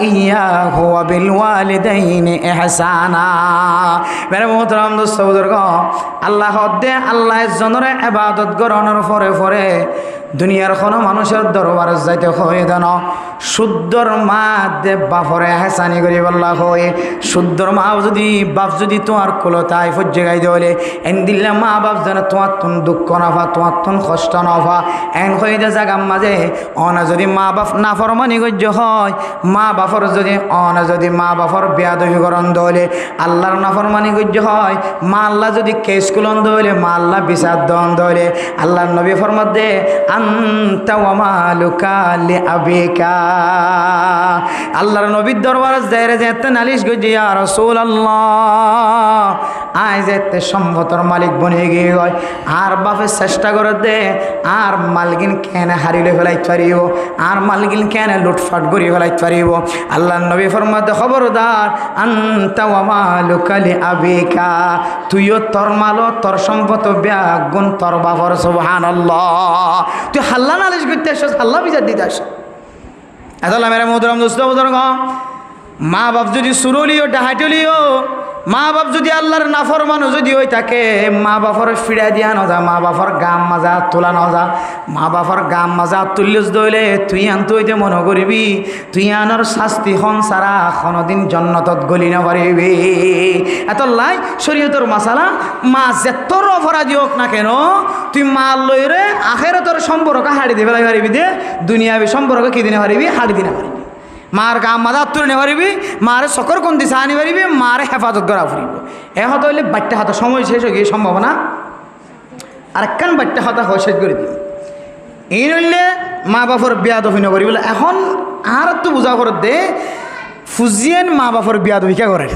S1: ইয়াহু ওয়া বিল ওয়ালিদাইনি ইহসানা মেরে মোহতারাম দোস্ত বুজুর্গ আল্লাহ হদে আল্লাহ জনরে ইবাদত গরণের পরে পরে দুনিয়ার কোনো মানুষের দরবারে যাইতে হয়ে দেন শুদ্ধর মা দে বাপরে হেসানি করি বল্লা হয়ে শুদ্ধর মা যদি বাপ যদি তোমার কুলতায় ফজ্জে গাই দেলে এন দিল্লা মা বাপ যেন তোমার তুন দুঃখ নফা তোমার তুন কষ্ট নফা এন হয়ে যে জাগার মাঝে অনা যদি মা বাপ নাফরমানি গজ্য হয় মা বাপর যদি মা বাপর বেয়াদবিকরণ দলে আল্লাহর নাফরমানি গজ্য হয় মা আল্লাহ যদি কেস কুলন দলে মা আল্লাহ বিচার দন দলে আল্লাহর নবী ফরমাত দে আনতা ওয়া মালুকা লিআবিকা আল্লাহর নবীর দরবারে যাইরে যেতে নালিশ গজি ইয়া রাসূলুল্লাহ আই যেতে সম্পদের মালিক বনে গিয়ে হয় আর বাপে চেষ্টা করে দে আর মালগিন কেন হারিলে ফেলাইতে পারিব আর মালগিন কেন লুটফাট করে ফেলাইতে পারিব আল্লাহর নবী ফরমাতে খবরদার আনতা ওয়া মালুকা লিআবিকা তুইও তোর মাল তোর সম্পদ ব্যাগুন তোর বাপর সুবহানাল্লাহ তুই হাল্লা নালিশ করতে আসছ হাল্লা বিচার দিতে আস এতলা মেরে মোহতরম দোস্ত বুজুর্গ মা বাপ যদি সুরলিও ডাহাটলিও মা বাপ যদি আল্লাহর নাফরমানও যদি ওই থাকে মা বাপর ফিরা দিয়া নজা মা বাপর গাম মাজা তোলা নজা মা বাপর গাম মাজা তুল্যস দইলে তুই আনতে হইতে মনে করবি তুই আনর শাস্তি হন সারা কোনোদিন জন্নতত গলি না পারিবি এত লাই শরীয়তর মাসালা মা যেতর অপরাধী হোক না কেন তুই মা লইরে আখেরাতর সম্পর্ক হাড়ি দিবে পারিবি দে দুনিয়াবি সম্পর্ক কি দিনে পারিবি হাড়ি দিনে পারিবি মার গাম মাজা তুলে নে পারিবি মারে সকর কোন দিশা আনি পারিবি মারে হেফাজত করা ফুরিব এ হতে হইলে বাট্টা হাতে সময় শেষ হয়ে গিয়ে সম্ভাবনা আরেকখান বাট্টা হাতা হয়ে শেষ করে দিই এই নইলে মা বাপর বিয়াদবি নকরি বলে এখন আর তো বোঝা করে দে ফুজিয়েন মা বাপর বিয়াদবি কে করে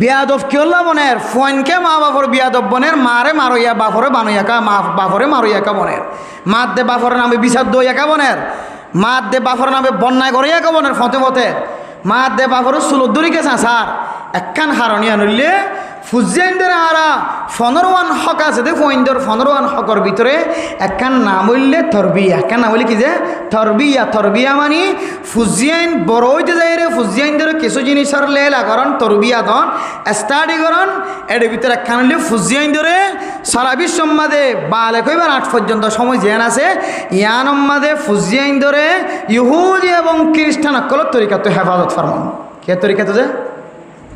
S1: বিয়াদব কিয়ল্লা বনের ফোনকে মা বাপর বিয়াদব বনের মারে মারইয়া বাপরে বানইয়াকা মা বাপরে মারইয়াকা বনের মাত দে বাপরের নামে বিষাদ দইয়াকা বনের মাত দে বাপর নামে বন্যায় করিয়া কবনের ফতে ফতে মাত দে বাপর সুলদুরিকে সার একখান হারণিয়া নইলে ফুজিয়াইন্দের আরা 15 হক আছে দে ফইন্দর 15 হকর ভিতরে একখান নাম হইলে তরবিয়া একখান নাম হইলে কি যে তরবিয়া মানে ফুজিয়াইন বড় হইতে যায় রে ফুজিয়াইন্দের কিছু জিনিসের লেলা করন তরবিয়া দন স্টাডি করন এর ভিতরে একখান হইলে ফুজিয়াইন্দরে সারা বিশ্বম্মাদে বালে কইবার 8 পর্যন্ত সময় জেন আছে ইয়ানম্মাদে ফুজিয়াইন্দরে ইহুদি এবং খ্রিস্টান সকল তরিকা তো হেফাজত ফরমান কে তরিকা তো যে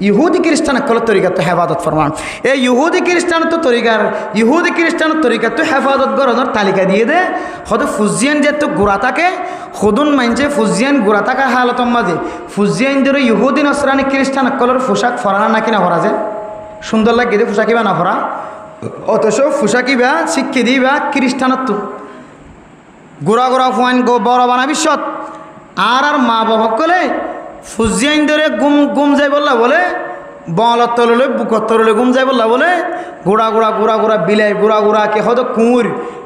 S1: ইহুদি খ্রিস্টান কল তরিকা তো হেফাজত ফরমান এই ইহুদি খ্রিস্টান তো তরিকার তো হেফাজত গরনের তালিকা দিয়ে দে হয়তো ফুজিয়ান যে তো গোড়া থাকে সদুন মানছে ফুজিয়ান গোড়া থাকা হালতর মাঝে ফুজিয়ান ধরে ইহুদি নসরানি খ্রিস্টান কলর পোশাক ফরানা নাকি না ফরা যায় সুন্দর লাগে পোশাকিবা না ফরা অথচ পোশাকিবা শিক্ষি দিবা খ্রিস্টানত্ব গোড়া গোড়া ফুয়ান বড় বানা বিশ্বত আর মা বাবা কলে ফুজিয়াইন ধরে গুম যাই বললা বলে বলত তললে বুকত তললে গুম যাই বললা বলে গোড়া বিলাই গোড়া কে হয়তো কুঁর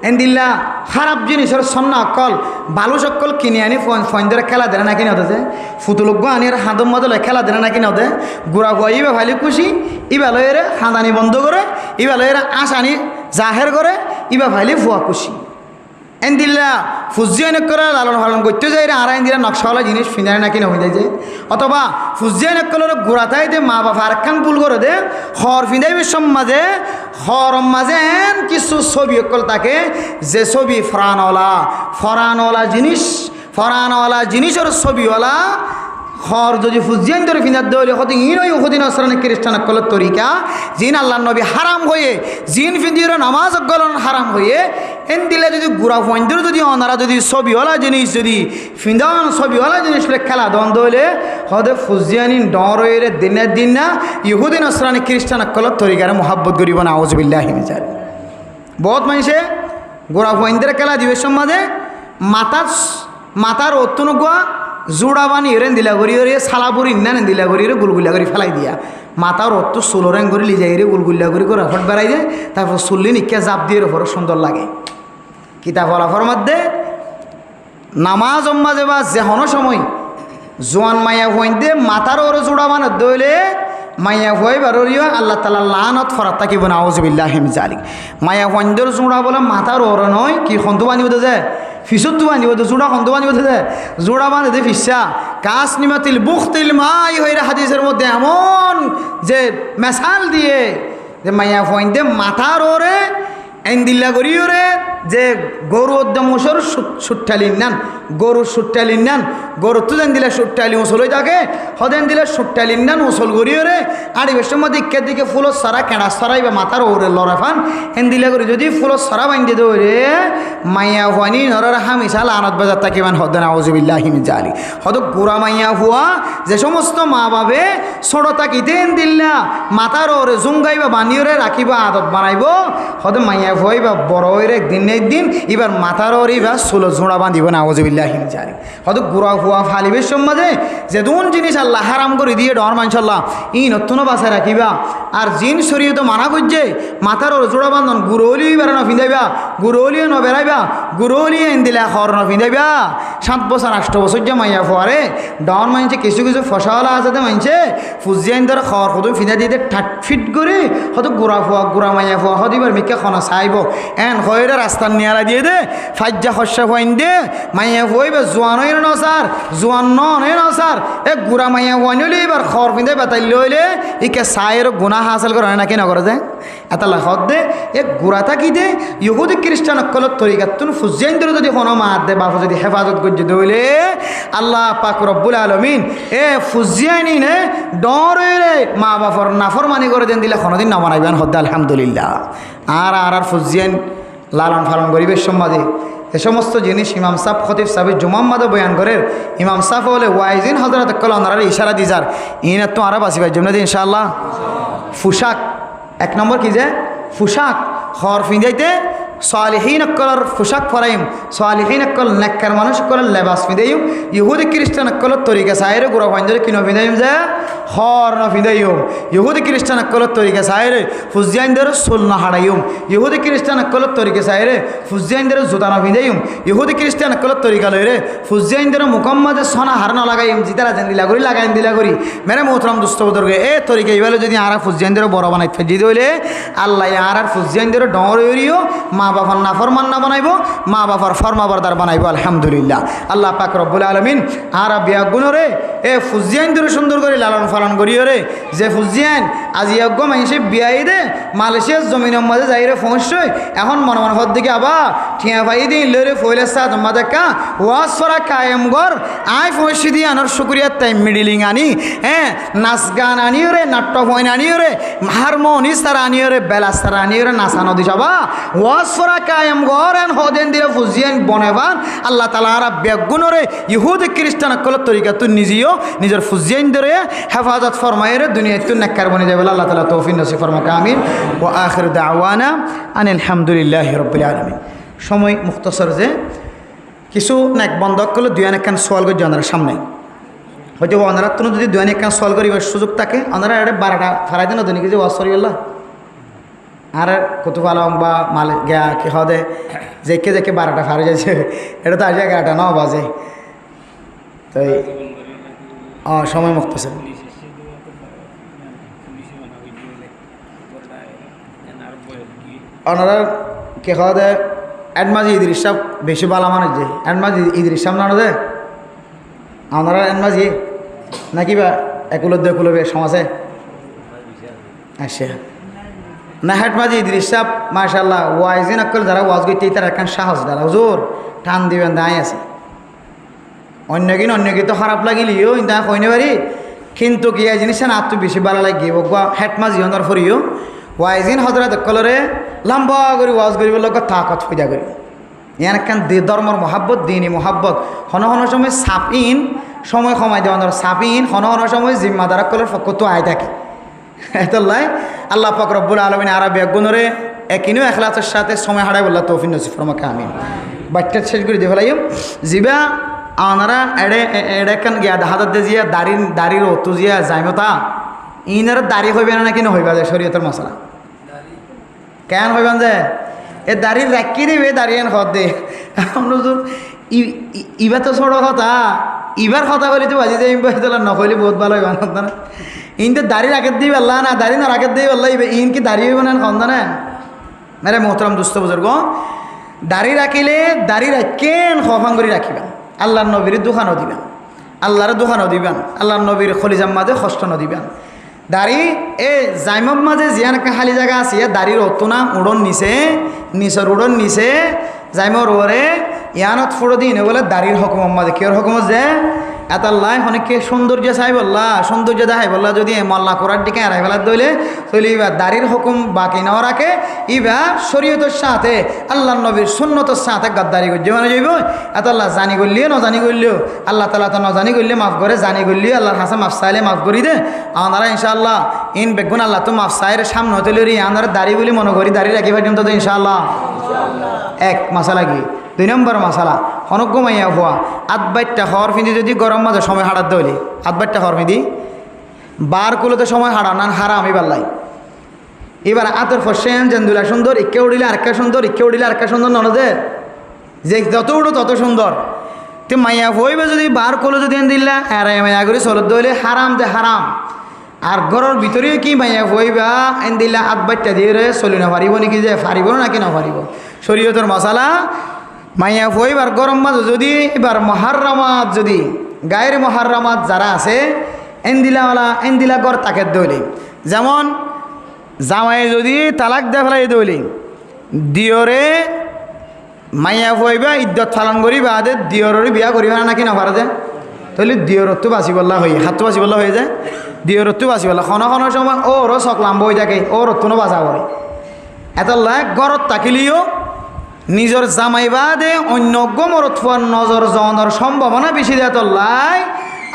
S1: এন দিল্লা খারাপ জিনিসের সন্না অকল বালু সকল কিনে আনি ফোন ধরে খেলা দেয় না কিনে হতে ফুতুলগ্য আনি আর হাঁদম মদলে খেলা দেয় না কিনে হতে গোড়া গোয়া ইবা ভালি খুশি ইবা লয়ের হাঁদানি বন্ধ করে ইবা লয়ের আশ আনি জাহের করে ইবা ভাইলি ফুয়া খুশি এন দিল্লা ফুজিয়ান করে লালন পালন করতে যাই রে আর আইন দিলা নকশাওয়ালা জিনিস ফিনারে নাকি না হয়ে যায় অথবা ফুজিয়ান কলের গোড়াতাই দে মা বাবা আর একখান ভুল করে দে হর ফিনাইবে সমাজে হরম মাঝে এন কিছু ছবি অকল থাকে যে ছবি ফরানওয়ালা জিনিসের ছবিওয়ালা হর যদি ফুজিয়ান ধরে ফিনার দেওয়া হতে ইনই উহুদিন আসরানি খ্রিস্টান কলের তরিকা জিন আল্লাহ নবী হারাম হয়ে জিন ফিন্দির নামাজ গলন হারাম হয়ে এন দিলে যদি গুড়া ফন্দির যদি অনারা যদি ছবিওয়ালা জিনিস যদি ফিন্দান ছবিওয়ালা জিনিস খেলা দ্বন্দ্ব হলে হতে ফুজিয়ানি ডরে দিনের দিন না ইহুদিন আসরানি খ্রিস্টান কলের তরিকারে মোহাব্বত করিব না আউযুবিল্লাহি মিন যালিক বহুত মানুষে গোড়া ফন্দির খেলা দিবে সমাজে মাতার অত্যনুগুয়া জোড়া বানি এরেন দিলা করি ওরে সালাপুরি ইন্নান দিলা করি রে গুলগুল্লা করে ফেলাই দিয়া মাথার অত সোলরেন করে লিজাই রে গুলগুল্লা করে করে হট বেড়াই যায় তারপর চুল্লি নিকা জাপ দিয়ে ওপর সুন্দর লাগে কিতাব ফলাফর মধ্যে নামাজ মাঝে বা যেহনো সময় জোয়ান মাইয়া হইন দে মাথার ওরে জোড়া বানা দইলে মাইয়া হই বারিও আল্লাহ তালা লানত ফরাত থাকিব না আউযুবিল্লাহি মিন যালিক মাইয়া হইনদের জোড়া বলে মাথার ওরে নয় কি খন্তু বানিব যায় ফিসুত বানিব জোড়া খন্তু বানিব যায় জোড়া বানি দে ফিসা কাস নিমাতিল বুখতিল মাই হইরা হাদিসের মধ্যে এমন যে মেসাল দিয়ে যে মাইয়া হইন দে মাথার ওরে এন্দিল্লা করিও রে যে গরু অদ্যমসর সুট্টালিন নান গরুর সুট্টালিন নান গরু তো যেন দিলে সুট্টালি ওসল হয়ে থাকে হদেন দিলে সুট্টালিন নান ওসল করিও রে আর এই বেশি মধ্যে ইকের দিকে ফুলের সারা কেঁড়া সরাই বা মাথার ওরে লড়া ফান এন্দিল্লা করি যদি ফুলের সারা বান্ধি দেও রে মাইয়া হুয়ানি নরার হামিশাল আনত বাজার তাকিবান হদেন আউযুবিল্লাহি মিন যালিক হদ গুড়া মাইয়া হুয়া যে সমস্ত মা বাবে ছোটো তাকিতে এন্দিল্লা মাথার ওরে জুঙ্গাইবা বানিয়ে রাখিবা আদত বানাইব হদে মাইয়া ভয় বা বড় হয়ে একদিন এবার মাথার ওর এবার ষোলো ঝোড়া বাঁধিব না আউযুবিল্লাহি মিন যালিক হয়তো গুড়া হুয়া ফালিবের সমাজে যে দুন জিনিস আল্লাহ হারাম করে দিয়ে ডর মানসাল্লাহ ই নতুন বাসায় রাখিবা আর জিন শরীয় তো মানা করছে মাথার ওর জোড়া বান্ধন গুড়লিও বেড়া ন ফিঁদাইবা গুড়লিও ন বেড়াইবা গুড়লিও এন দিলে হর ন ফিঁদাইবা 7 বছর 8 বছর যে মাইয়া ফুয়ারে ডর মানছে কিছু ফসাওয়ালা আছে মানছে ফুজিয়াইন ধরে খর হতো ফিঁদা দিয়ে ফিট করে হয়তো গুড়া মাইয়া ফুয়া হয়তো এবার মিকে খনা চাইব এন হইরে রাস্তার নিয়ালা দিয়ে দে ফাজ্জা খসা হইন দে মাইয়া হইবে জোয়ান হইন নসার জোয়ান নসার এ গুড়া মাইয়া হইন হইলে এবার খর পিঁধে বেতাই লইলে ইকে চায়ের গুণা হাসিল করে নাকি নকরে যায় এটা লাখত দে এ গুড়া থাকি দে ইহুদি খ্রিস্টান অকলত তরিকাত তুন ফুজিয়াইন ধরে যদি কোনো মাত দে বাপু যদি হেফাজত করছে দইলে আল্লাহ পাক রব্বুল আলামিন এ ফুজিয়াইনি নে ডরে মা বাপর নাফরমানি করে দেন দিলে কোনোদিন না বানাইবেন হদ্দে আলহামদুলিল্লাহ আর ফুজিয়ান লালন পালন গরিবের সমাজে এ সমস্ত জিনিস ইমাম সাহ খতিব সাহেব জুমাম্মাদে বয়ান করে ইমাম সাহ বলে ওয়াইজিন হজরত কল ওনারা ইশারা দিজার ইন তো আরব আসি ভাই জমনে ইনশাআল্লাহ পোশাক 1 নম্বর কি যে পোশাক হর ফিঁদাইতে সালিহিন অকলর পোশাক ফরাইম সালিহিন অকল নেককার মানুষ অকল লেবাস ফিঁদাইম ইহুদি খ্রিস্টান অকলর তরিকা সাইরে গুড়া ফাইন্দরে কিনো ফিঁদাইম যে হর ন ফিঁদাইম ইহুদি খ্রিস্টান অকলর তরিকা সাইরে ফুজিয়াইন ধরে সোল ন হাড়াইম ইহুদি খ্রিস্টান অকলর তরিকা সাইরে ফুজিয়াইন ধরে জুতা ন ফিঁদাইম ইহুদি খ্রিস্টান অকলর তরিকা লইরে ফুজিয়াইন ধরে মুকম্মদে সোনা হার ন লাগাইম জিতারা যেন দিলা করি লাগাইন দিলা করি মেরে মোহতরম দুস্থ বুজুর্গ এ তরিকা এইভাবে যদি আর ফুজিয়াইন ধরে বড় বানাই ফেজি দইলে আল্লাহ আর ফুজিয়াইন ধরে ডর হইরিও মা বাবার নাফরমান না বানাইব মা বাবার ফরমাবরদার বানাইব আলহামদুলিল্লাহ আল্লাহ পাক রব্বুল আলামিন আর বিয়া গুণরে এ ফুজিয়াইন ধরে সুন্দর করে লালন পালন করিও রে যে ফুজিয়াইন আজি অজ্ঞ মানুষে বিয়াই দে মালয়েশিয়ার জমিনের মাঝে যাইরে পৌঁছই এখন মনে মনে হদ দিকে আবার ঠিয়া ভাই দিন লরে ফইলে সাদ মাদাকা ওয়াজ সরা কায়েম গর আই পৌঁছি দিয়ে আনার শুক্রিয়ার টাইম মিডিলিং আনি হ্যাঁ নাচ গান আনিও রে নাট্য বইন আনিও রে হারমোনিস তারা আনিও রে বেলাস তারা আনিও রে নাচানো দি যাবা ওয়াজ সরা কায়েম গর এন হদেন দিয়ে ফুজিয়ান বনেবান আল্লাহ তাআলা আর বেগুনরে ইহুদি খ্রিস্টান কল তরিকা তুই নিজেও নিজের ফুজিয়ান ধরে হেফাজত ফরমায়ের দুনিয়ায় তুই নেককার বনে যাবে আল্লাহ তাআলা তৌফিক নসিব ফরমাক আমিন ওয়া আখির দাওয়ানা আনিল হামদুলিল্লাহি রাব্বিল আলামিন। সময় মুখতসর যে কিছু নেক বন্ধক করলে দুই অনেকখান সোয়াল করে জানার সামনে হয়তো ওনারা তো যদি দুই অনেকখান সোয়াল করিবার সুযোগ থাকে ওনারা এটা 12টা ফারাই দেন ওদিনকে যে ওয়াজ করি আল্লাহ আর কত ভালো বা মালে গিয়া কি হদে যেকে 12টা ফারে যাচ্ছে এটা তো আসে 11টা 9 বাজে তো সময় মুখতসর ওনারা কে খাওয়া দেয় এডমাজি ইদ্রিস সাহেব বেশি বালা মানুষ যে এডমাজি ইদ্রিস সাহেব না দে ওনারা এডমাজি নাকি বা একুলো সমাজে আচ্ছা না হেডমাজি ইদ্রিস সাহেব মাশাআল্লাহ ওয়াইজিন আক্কল যারা ওয়াজ করতে তার একখান সাহস দ্বারা হুজুর টান দিবেন দাঁড়াই আছে অন্য কি তো খারাপ লাগিলিও ইন্তা কইনে পারি কিন্তু কি এই জিনিস না আত্ম বেশি ভালো লাগিব হেডমাজি হনার ফরিও ওয়াইজিন হজরত কলরে লম্বা করে ওয়াজ করিব লোক তাকত পূজা করি ইয়ান একখান ধর্মর মহাব্বত দিনী মহাব্বত হন সময় সাপিন সময় সময় দেওয়ানোর সাপিন হন সময় জিম্মাদার কলের ফকত আয় থাকে এতলাই আল্লাহ পাক রব্বুল আলামিন আরবি গুণরে একিনিও এখলাসের সাথে সময় হারাই বললা তৌফিক নসিব ফরমাক আমিন। বাচ্চা শেষ করে দিয়ে ফেলাইম জিবা আনারা এড়েখান গিয়া হাজার দিয়ে জিয়া দাড়ির অতু জিয়া যাইমতা ইনারা দাড়ি হইবে না কিনা হইবা যায় শরীয়তের মশলা কেন হইবান যে এ দাড়ি রাখি দিবে দাঁড়িয়ে হদ দে ইবার তো ছোট কথা ইবার কথা বলি তো বাজি যাই নকলি বহুত ভালো হইবান না ইন তো দাড়ি রাখে দিই আল্লাহ না দাড়ি না রাখে দিই আল্লাহ ইন কি দাড়ি হইব না খন্দা না মেরে মোহতরম দুস্থ বুজুর্গ দাড়ি রাখিলে দাড়ি রাখেন খফাং করে রাখিবেন আল্লাহর নবীর দোকানও দিবেন আল্লাহর দোকানও দিবেন আল্লাহর নবীর খলিজাম মাঝে খষ্টনও দিবেন দাড়ি এ জাইমব মাঝে জিয়ান একটা খালি জায়গা আছে দাড়ির অতনা উড়ন নিচের উড়ন নিচে জাইমর ওরে ইয়ানত ফুড়ো দিন বলে দাড়ির হকুম মাঝে কেউ হকুম যে এতাল্লাই অনেকে সৌন্দর্য চাই বললা সৌন্দর্য দেখাই বললা যদি মল্লা করার দিকে এড়াই ফেলার দইলে তাহলে এবার দাড়ির হুকুম বাকি নেওয়া রাখে এবার শরীয়তের সাথে আল্লাহ নবীর সুন্নতের সাথে গাদ্দারি করছে মানে যাইব এতাল্লাহ জানি করলিও নজানি করলিও আল্লাহ তালা তো নজানি করলে মাফ করে জানি করলিও আল্লাহর হাসা মাফ চাইলে মাফ করি দে আনারা ইনশাআল্লাহ ইন বেগুন আল্লাহ তো মাফ চাইয়ের সামনে হতে লি আনারা দাড়ি বলি মনে করি দাড়ি রাখি পারি তো ইনশাআল্লাহ এক মাসা লাগি 2 নম্বর মশালা হনজ্ঞ মাইয়া হওয়া আধবাইটটা হওয়ার ফিঁদি যদি গরম মাঝে সময় হারাত দইলে আধবাইটটা হওয়ার ফিঁদি বার কুলোতে সময় হারা না হারা আমি পারলাই এবার আতর ফসেন জেন্দুলা সুন্দর ইকে উড়িলে আরেকটা সুন্দর ইকে উড়িলে আরেকটা সুন্দর ননদে যে যত উড়ো তত সুন্দর তে মাইয়া হইবে যদি বার কুলো যদি এন দিলা এরাই মাইয়া করে চলত দইলে হারাম দে হারাম আর ঘরের ভিতরেও কি মাইয়া হইবা এন দিলা আধবাইটটা দিয়ে রে চলি না পারিব নাকি যে পারিব নাকি না পারিব শরীয়তের মশালা মাইয়া হইবার গরম মাঝে যদি এবার মহারমাত যদি গায়ের মহারমাত যারা আছে এন্দিলা গড় তাকে দইলে যেমন জামাই যদি তালাক দে ফেলাই দইলে দিয়রে মাইয়া হইবা ইদ্যত পালন করি বাদে দিয়রের বিয়া করিবা না নাকি নপারা যায় তাহলে দিয়রত্ব বাঁচি বললা হই হাতটো বাঁচি বললা হয়ে যায় দিয়রত্ব বাঁচি বললা খন সময় ওরও চক লাম্ব হয়ে থাকে ওর রত্তনো বাঁচা করে এত লাগ গড়ত তাকিলিও নিজের জামাই বাদে অন্য গমরত ফুয়ার নজর জনের সম্ভাবনা বেশি দেয় তো লাই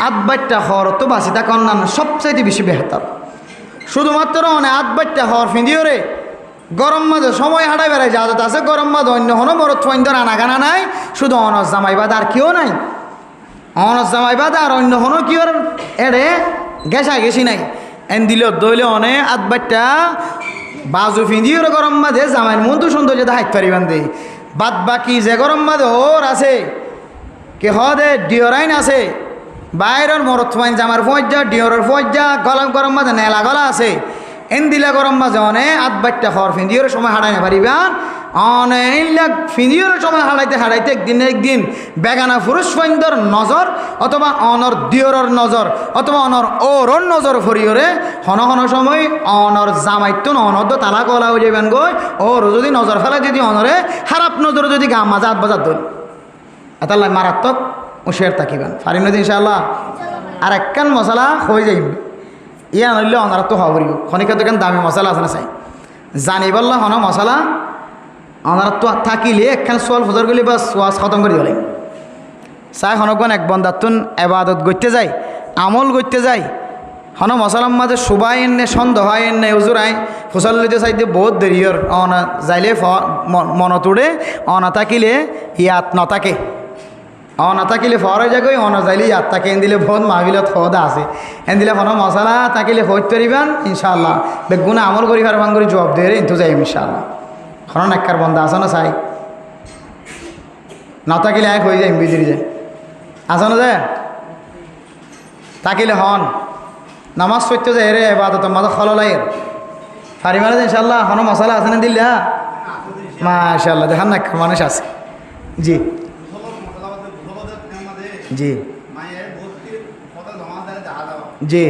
S1: আধবাইটটা হওয়ার তো বাঁচি থাকা অন্যান্য সবচাইতে বেশি বেহতার শুধুমাত্র মানে আধবাইটটা হওয়ার ফিঁদিও রে গরম মাঝে সময় হাঁটাই বেড়ায় যা যত আছে গরম মাঝে অন্য কোনো মরত ফুয়াইন্দর আনাগানা নাই শুধু অনস জামাই বাদ আর কেউ নাই অনস জামাই বাদ আর অন্য কোনো কি ওর এড়ে গেছি নাই এন দিল দইলে অনে আধবাইটটা বাজু ফিঁদিও গরম মাঝে জামাইয়ের মন তো সৌন্দর্য দেখাইতে পারিবান দে বাদ বাকি যে গরম মাঝে ওর আছে কে হদে ডিওরাইন আছে বাইরের মরত ফাইন জামার ফজ্জা ডিওরের ফজ্জা গলা গরম মাঝে নেলা গলা আছে এন দিলা গরম মাঝে অনে আধবাইটটা হর ফিঁদিওর সময় হাঁটাই না পারিবান অনেক ফিজিওর সময় হারাইতে একদিন বেগানা পুরুষ ফৈন্দর নজর অথবা অনর দিয়রর নজর অথবা অনর ওরর নজর ফরিয়রে হন সময় অনর জামাইতো অনর্দ তালা কলা হয়ে যাবেন গই ওর যদি নজর ফেলে যদি অনরে খারাপ নজর যদি গা মাজাত বাজাত দল এতাল্লাই মারাত্মক হুঁশিয়ার থাকিবেন পারিম না ইনশাআল্লাহ। আর একখান মশলা হয়ে যাইবে ইয়া নইলে অনারা তো হবরিব খনিকা দোকান দামি মশলা আছে না চাই জানি বললা হন মশলা অনারা তো থাকিলে একখান সোয়াল ফজর গলি বা সোয়াজ খতম করে দিলে চাই হনগণ এক বন্ধাতুন এবাদত করতে যায় আমল করতে যায় হন মশলার মাঝে শুভাই এনে সন্দেহ হয় এনে উজুর আই ফসল লইতে চাইতে বহুত দেরিয়র অনা যাইলে মনত উড়ে অনা থাকিলে ইয়াত নতাকে অনা থাকিলে ফরে যাগই অনা যাইলে ইয়াত তাকে এন দিলে বহুত মাহবিলত সদা আছে এন দিলে হন মশলা থাকিলে হইতে পারিবেন ইনশাআল্লাহ বেগুনা আমল করি ফারবান করে জবাব দিয়ে ইন্তু যাই ইনশাআল্লাহ। হন একবার বন্ধা আছে না চাই নতাকিলে এক হয়ে যায় বিদিরি যায় আছে না যায় তাকিলে হন নামাজ পড়তে যায় রে এবাদত মাঝে খলাইয়ের ফারি মানে ইনশাআল্লাহ হন মশলা আছে না দিল্লি হ্যাঁ মাশাআল্লাহ দেখান না মানুষ আছে জি জি জি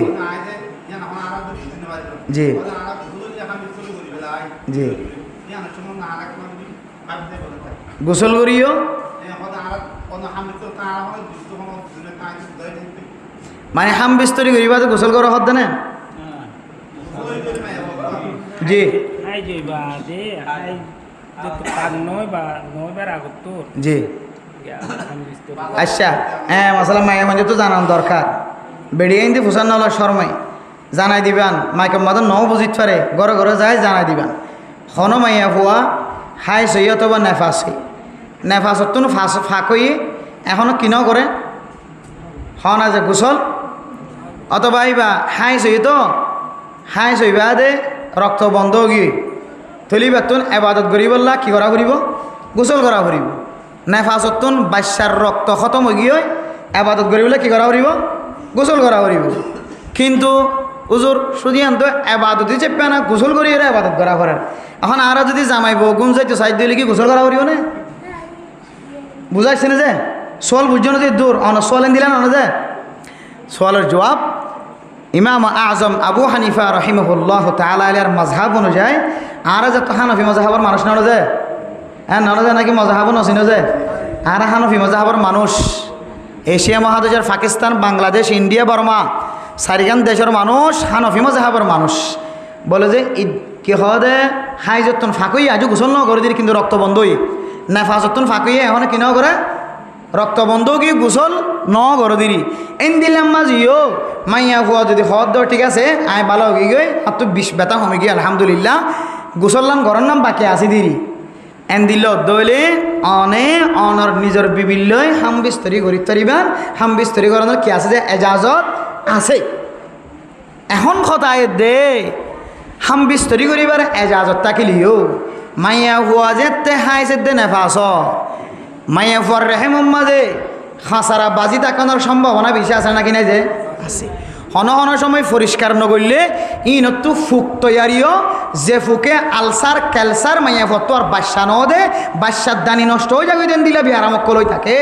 S1: জি জি গোসল করিও মানে হাম বিস্তরি করিবা তো গোসল করা হত না জি জি আচ্ছা হ্যাঁ মশলা মায়ের মাঝে তো জানান দরকার বেড়িয়ে আইন দিয়ে ফুসান নলা শর্মাই জানাই দিবেন মাইকে মাদন নও বুঝিত পারে ঘরে ঘরে যায় জানাই দিবেন হন মাইয়া ফুয়া হাই সই অথবা নেফাসই নেফাসত ফাঁকই এখনও কিনাও করে হন আছে গোসল অথবা এইবা হাই সই তো হাই সইবা দে রক্ত বন্ধ গিয়ে তুলিবা তুন এবাদত করি বললা কি করা করিব গোসল করা করিব নেফাসতুন বাচ্চার রক্ত খতম হয়ে গিয়ে আবাদত করি বলে কী করা করিব গোসল করা করিব কিন্তু উজুর শুধিয়ান তো আবাদতই চেপে না গোসল করি এরা আবাদত করা করার এখন আর যদি জামাইব গুম যাইতো সাইড দিলে কি গোসল করা করিব না বুঝাইছে না যে সোয়াল বুঝছো না যে দূর অন সোয়ালেন দিলেন অন যে সোয়ালের জবাব ইমাম আজম আবু হানিফা রহিমহুল্লাহ তাআলা আলাইহির মাযহাব অনুযায়ী আর যে তো হানফি মাযহাবের মানুষ না যে হ্যাঁ না যায় নাকি মজাহাবও নচিন যে আর হানফি মজাহাবর মানুষ এশিয়া মহাদেশের পাকিস্তান বাংলাদেশ ইন্ডিয়া বর্মা চারিখান দেশের মানুষ হানফি মজাহাবর মানুষ বলে যে কি হদে হাই যতন ফাঁকুই আজও গোসল ন করে দিই কিন্তু রক্ত বন্ধই নেফা যতন ফাঁকুই এখন কিনাও করে রক্ত বন্ধ কি গোসল ন করে দিই এন দিলাম মাঝিও মাইয়া ফুয়া যদি হদ দেওয়া ঠিক আছে আয় ভালো হয়ে গই আর তো বিষ বেতা কমে গিয়ে আলহামদুলিল্লাহ গোসললাম ঘরের নাম বাকি আছে দিরি এন দিল দইলে অনে অনর নিজের বিবিল্যই হাম বিস্তরি করি তরিবান হাম বিস্তরি করানোর কি আছে যে এজাজত আছে এখন কথায় দে হাম বিস্তরি করিবার এজাজত থাকিলিও মাইয়া হুয়া যে তে হাইছে দে নেফাস মাইয়া ফুয়ার রেহে মাঝে খাঁচারা বাজি তাকানোর সম্ভাবনা বেশি আছে নাকি নাই যে আছে হন হন সময় পরিষ্কার নগরলে ইনতো ফুক তৈয়ারিও যে ফুকে আলসার ক্যালসার মাইয়া ফতো আর বাচ্চা ন দে বাচ্চার দানি নষ্ট হয়ে যাবে দেন দিলে বিহারামকল হয়ে থাকে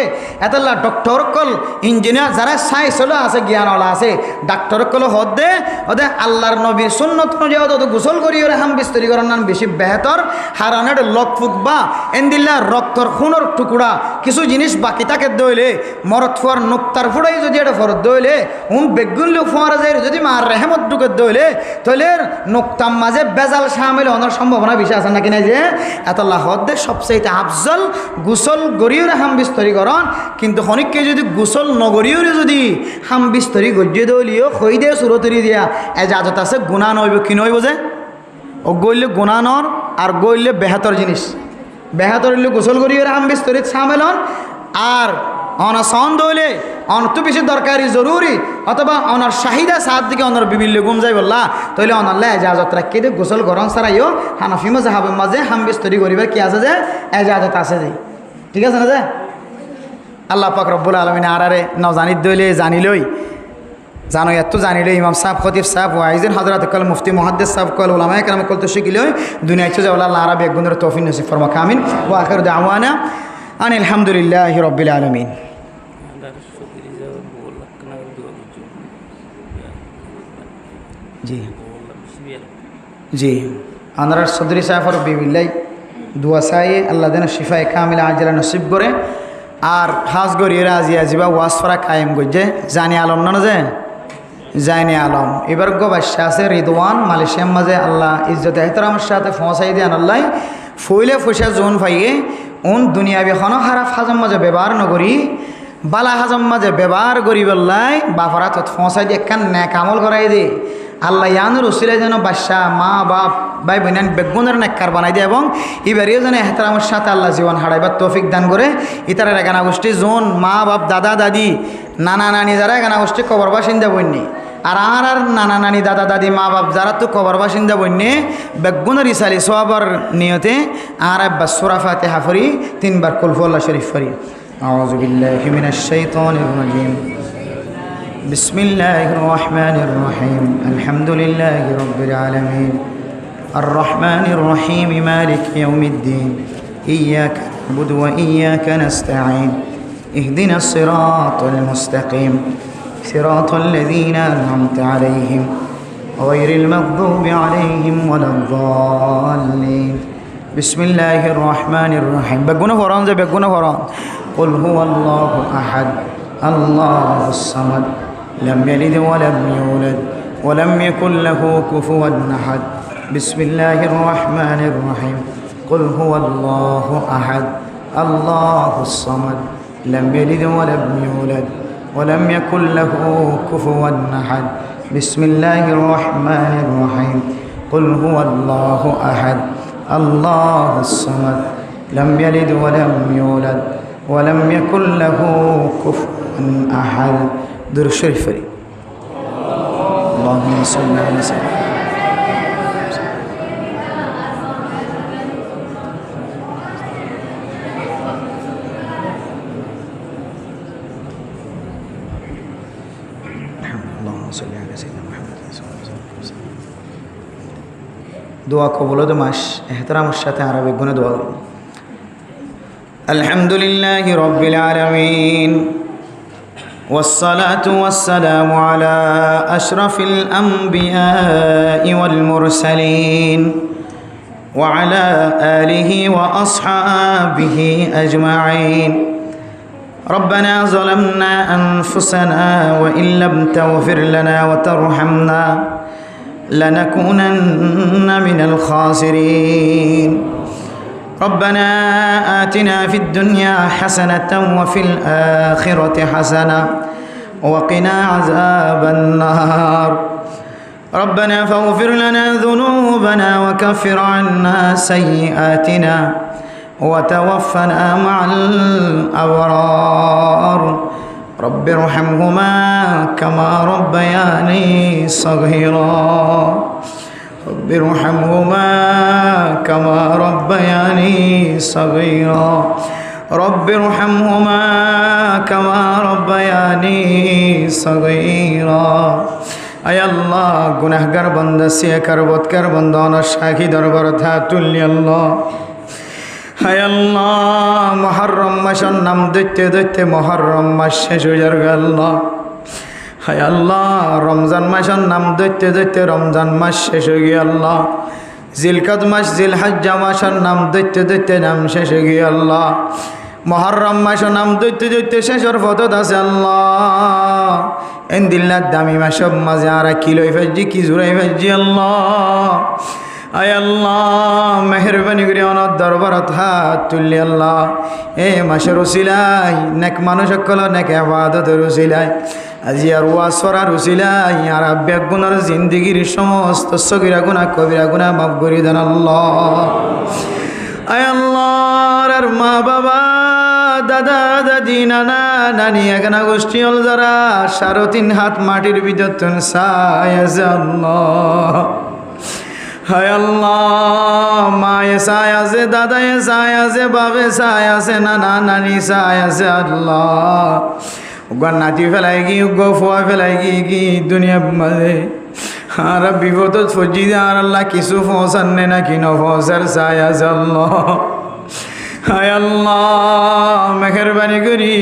S1: এতলা ডক্টর কল ইঞ্জিনিয়ার যারা সাইন্সলা আছে জ্ঞানওয়ালা আছে ডাক্তার কল হদ দে ওদের আল্লাহর নবীর সুন্নত অনুযায়ী ওদের গোসল করি ওরা হাম বিস্তরি করার নাম বেশি বেহতর হারানের লক ফুক বা এন দিল্লা রক্তর খুনের টুকুরা কিছু জিনিস বাকি থাকে দইলে মরত ফুয়ার নুক্তার ফুড়াই যদি এটা ফরত দইলে বেগুন লোক ফুয়ারা যায় যদি মার রেহেমত ঢুকে দইলে তাহলে নুক্তাম মাঝে বেজাল সামিল হওয়ার সম্ভাবনা বেশি আছে নাকি নাই যে এত লাহদের সবচেয়ে আফজল গোসল গড়িয়ে হাম বিস্তরীকরণ কিন্তু খনিককে যদি গোসল নগরীয় যদি হাম বিস্তরি গজ্জে দলিও খই দিয়ে সুরতরি দিয়া এজাজত আছে গুণা নইব কি নইব যে ও গইলে গুণা নর আর গইলে বেহাতর জিনিস বেহাতর হইলে গোসল গড়িয়ে হাম বিস্তরিত সামিল হন আর অনার সন্দ হইলে অনত বেশি দরকারি জরুরি অথবা অনার চাহিদা সাত দিকে অনার বিবিল্য গুম যাই বললা তাহলে অনারলে এজাজত রাখি দে গোসল গরম ছাড়াইও হানাফি মাযহাবের মাঝে হাম বিস্তরি করিবার কি আছে যে এজাজত আছে যে ঠিক আছে না যে আল্লাহ পাক রব্বুল আলামিন আরারে ন জানিত দইলে জানিলই জানো এত জানিলে ইমাম সাহেব খতিব সাহেব ওয়াইজেন হযরত কল মুফতি মুহাদ্দিস সাহেব কল উলামায়ে কেরাম কল তো শিখিলে দুনিয়া ইচ্ছে যাওয়ালা আল্লাহ আরবি একগুণের তৌফিক নসিব ফরমা আমিন ওয়া আখির দাওয়ানা আনিল হামদুলিল্লাহি রাব্বিল আলামিন জি জি আনার চৌধুরী সাহেবের বিবিল্লাই দোয়া চাই আল্লাহ যেন শিফায়ে কামিলা আজলা নসিব করে আর হাজ গরিয়ে আজি আজিবা ওয়াজ ফরা কায়েম গজ্জে জানি আলম না যে জাইনি আলম এবার গো বাদশা আছে রিদওয়ান মালয়েশিয়ার মাঝে আল্লাহ ইজ্জত এহতরামের সাথে পৌঁছাই দিয়ে আনাল্লাই ফইলে ফসা জোন ফাইয়ে উন দুনিয়া বেখনো হারাফ হাজম মাঝে ব্যবহার নগরী বালা হাজম মাঝে ব্যবহার করি বললাই বাফারা তত পৌঁছাই দিয়ে একখান ন্যাক আমল করাই দে আল্লাহ ইয়ানুর উসিলে যেন বাদশা মা বাপ ভাই বোন বেগুনের নেককার বানাই দেয় এবং এবারেও যেন এহতরামের সাথে আল্লাহ জীবন হারাইবার তৌফিক দান করে ইতারের এগানা গোষ্ঠী জোন মা বাপ দাদা দাদি নানা নানি যারা এগানা গোষ্ঠী কবর বাসিন্দা বন্যে আর নানা নানি দাদা দাদি মা বাপ যারা তো কবর বাসিন্দা বন্যে বেগুনের ইসালি সোয়াবার নিয়তে আর একবার সূরা ফাতিহা ফরি 3 বার কুল হুয়াল্লাহ শরীফ ফরি আউযু বিল্লাহি মিনাশ শাইতানির রাজিম بسم الله الرحمن الرحيم الحمد لله رب العالمين الرحمن الرحيم مالك يوم الدين إياك نعبد وإياك نستعين اهدنا الصراط المستقيم صراط الذين أنعمت عليهم غير المغضوب عليهم ولا الضالين بسم الله الرحمن الرحيم بقونا فران زي بقونا فران قل هو الله أحد الله الصمد لم يلد ولم يولد ولم يكن له كفوا أحد بسم الله الرحمن الرحيم قل هو الله أحد الله الصمد لم يلد ولم يولد ولم يكن له كفوا أحد بسم الله الرحمن الرحيم قل هو الله أحد الله الصمد لم يلد ولم يولد ولم يكن له كفوا أحد درود الشريف فري اللهم صل على سيدنا اللهم صل على سيدنا محمد دعاء قبول دماش احترام الشتاء عربي قنا دعاء الحمد لله رب العالمين والصلاة والسلام على أشرف الأنبياء والمرسلين وعلى آله وأصحابه أجمعين ربنا ظلمنا أنفسنا وإن لم تغفر لنا وترحمنا لنكونن من الخاسرين ربنا آتنا في الدنيا حسنة وفي الآخرة حسنة وقنا عذاب النار ربنا فاغفر لنا ذنوبنا وكفر عنا سيئاتنا وتوفنا مع الأبرار رب ارحمهما كما ربياني صغيرا رب ارحمهما كما ربياني صغيرا رب ارحمهما كما ربياني صغيرا আয় আল্লাহ গুনাহগার বান্দা সিয়াকার বদকার বান্দা অনার সাক্ষী দরবার থাতুল্লি আল্লাহ আয় আল্লাহ মুহররম মাসের নাম দৈত্যে দৈত্যে মুহররম মাস শেষ হয়ে যাবে আল্লাহ হায় আল্লাহ রমজান মাসের নাম দৈত্যে দৈত্যে রমজান মাস শেষ হয়ে গিয়ে আল্লাহ জিলকাদ মাস জিলহজ্জা মাসের নাম দৈত্যে দৈত্যে নাম শেষ হয়ে গিয়ে আল্লাহ মুহররম মাসের নাম দৈত্যে দৈত্যে শেষের পথত আছে আল্লাহ এন্দিল্লার দামি মাসব মাঝে আর কিলোই ফেজি কি জুড়াই ফেজি আল্লাহ আয় আল্লাহ মেহরবানি করে অনার দরবারত হাত তুললি আল্লাহ এ মাসের উসিলাই নেক মানুষ সকল নেক ইবাদতের উসিলাই আজি আর ওয়াজ করার উসিলাই আর বেগুনার জিন্দিগির সমস্ত সগীরা গুনাহ কবিরা গুনাহ মাফ করে দেন আল্লাহ আয় আল্লাহ আর মা বাবা দাদা দাদি নানা নানি এখানে গোষ্ঠী হল যারা 3.5 হাত মাটির ভিতর তুন সায় আল্লাহ হায় আল্লাহ মায়ে সায় আছে দাদায়ে সায় আছে বাবে সায় আছে নানা নানি সায় আছে আল্লাহ উগার নাতি ফেলাই কি উগো ফুয়া ফেলাই কি দুনিয়া মাঝে আর বিপদত ফজি দে আর আল্লাহ কিছু পৌঁছান নে নাকি ন পৌঁছার চাই আছে আল্লাহ। হায় আল্লাহ মেহেরবানি করি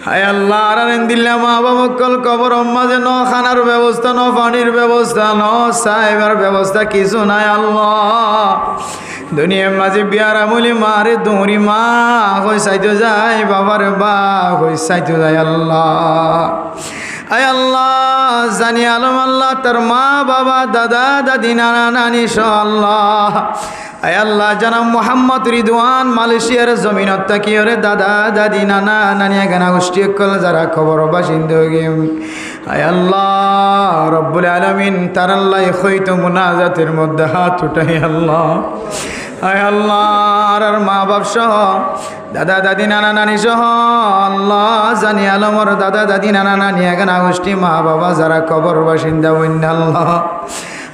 S1: হায় আল্লাহ আর দিল্লা মা বাবা কল কবর মাঝে ন খানার ব্যবস্থা ন পানির ব্যবস্থা ন সাহেবের ব্যবস্থা কিছু নাই আল্লাহ। দুনিয়ার মাঝে বিয়ার আমলি মারে দৌড়ি মা হই চাইতে যায় বাবার বা হই চাইতে যায় আল্লাহ। আয় আল্লাহ জানি আলম আল্লাহ তার মা বাবা দাদা দাদি নানা নানি সহ আল্লাহ। আয় আল্লাহ জানাব মোহাম্মদ রিদওয়ান মালয়েশিয়ার জমিনত থাকি ওরে দাদা দাদি নানা নানি গানা গোষ্ঠী কল যারা খবর বাসিন্দা গেম আয় আল্লাহ রব্বুল আলামিন তার আল্লাহ হইতো মুনাজাতের মধ্যে হাত উঠাই আল্লাহ। আয় আল্লাহ আর মা বাপ সহ দাদা দাদি নানা নানি সহ আল্লাহ জানি আলমর দাদা দাদি নানা নানি গানা গোষ্ঠী মা বাবা যারা খবর বাসিন্দা বন্যা আল্লাহ।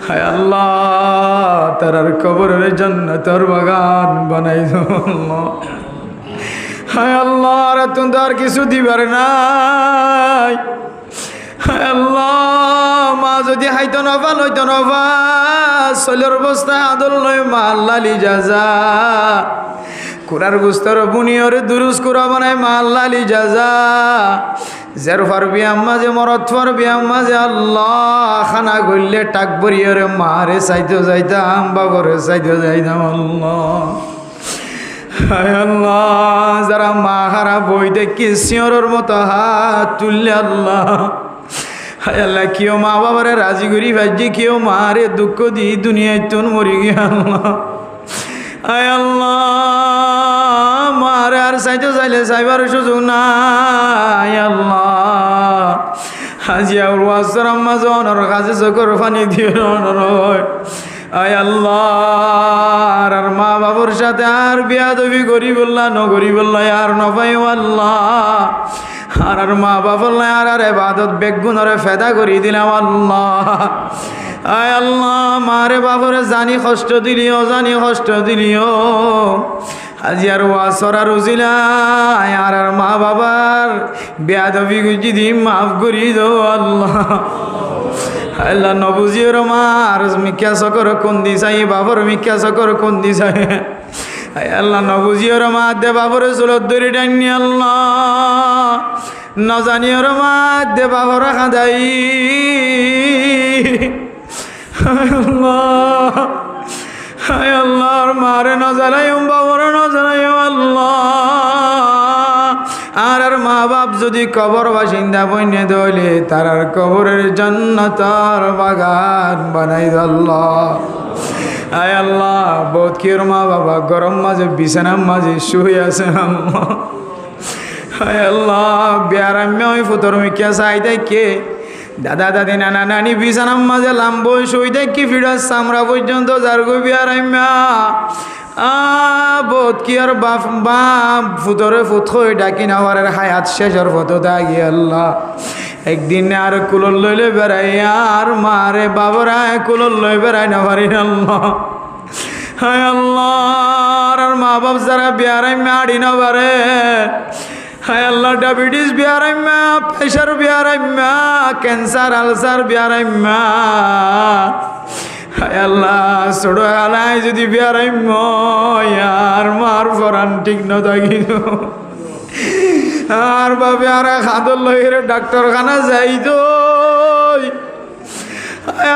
S1: হায় আল্লাহ তারার কবরের জান্নাতের বাগান বানাই দাও আল্লাহ। হায় আল্লাহ আর তুমি তো আর কিছু দিবার নাই। হায় আল্লাহ মা যদি হাইতো নফা লইতো নফা চলের অবস্থায় আদল লই মা আল্লাহ লিজা যা কুরার গুস্তর বুনিয়রে দুরুস কুরা বানাই মা আল্লাহ লিজা যা জের ফারবি আম্মা যে মরত ফারবি আম্মা যে আল্লাহ খানা গইলে টাক বরিয়রে মারে চাইতে যাইতাম বাবরে চাইতে যাইতাম আল্লাহ। হায় আল্লাহ যারা মা হারা বই দেখি শিওরের মতো হাত তুললে আল্লাহ। হায় আল্লাহ কেউ মা বাবারে রাজি করি ভাজি কেউ মারে দুঃখ দি দুনিয়ায় তুন মরি গিয়া আল্লাহ। হায় আল্লাহ মারে আর চাইতে চাইলে চাইবার সুযোগ নাই আল্লাহ। হাজিয়া ওয়াসর আম্মা জনের কাছে চোখের পানি দিয়ে নয়। আয় আল্লাহ আর মা বাবার সাথে আর বিয়াদবি করি বললা নগরি বললা আর নপাই আল্লাহ। আর মা বাবার আর এবাদত বেগুনরে ফেদা করি দিলাম আল্লাহ। আয় আল্লাহ মারে বাবারে জানি কষ্ট দিলিও জানি কষ্ট দিলিও আজি আর ওয়াসরা রুজিলা আর মা বাবার বেয়াদবি গুজি দি মাফ করি দো আল্লাহ। আল্লাহ নবুজির মা আর মিক্যা সকর কোন দিছাই বাবার মিক্যা সকর কোন দিছাই আল্লাহ নবুজির মা দে বাবার চুলত ধরি ডাইনি আল্লাহ নজানির মা দে বাবার খাদাই আল্লাহ। হায় আল্লাহর মারে নজালাইম বাবার নজালাইম আল্লাহ। আর মা বাপ যদি কবর বাসিন্দা বইনে দইলে তারার কবরের জান্নাতের বাগান বানাই আল্লাহ। আয় আল্লাহ বহুত কির মা বাবা গরম মাঝে বিছানার মাঝে শুয়ে আছে আল্লাহ। হায় আল্লাহ বিয়ারাম্য ওই ফুতর মিকিয়া চাই দেখে দাদা দাদি নানা নানি বিছানার মাঝে লাম্বই শুই দেখি ফিরার চামড়া পর্যন্ত যার গো বিয়ারাম্যা বহুত কি আর বাপ বাপ ফুতরে ফুত হয়ে ডাকি নেওয়ার হায়াত শেষের ফটো দাগি আল্লাহ। একদিন আর কুলর লইলে বেড়াই আর মারে বাবরা কুলর লই বেড়াই না পারি আল্লাহ। হায় আল্লাহ আর মা বাপ যারা বিয়ারাম্যা আড়ি না পারে হায় আল্লাহ ডায়াবেটিস বিয়ারাম্যা প্রেশার বিয়ারাম্যা ক্যান্সার আলসার বিয়ারাম্যা হায় আল্লাহ ছোট আলাই যদি বিয়ারাম্য আর মার ফরান ঠিক ন থাকি আর বাপে আর খাদর লইরে ডাক্তারখানা যাই তো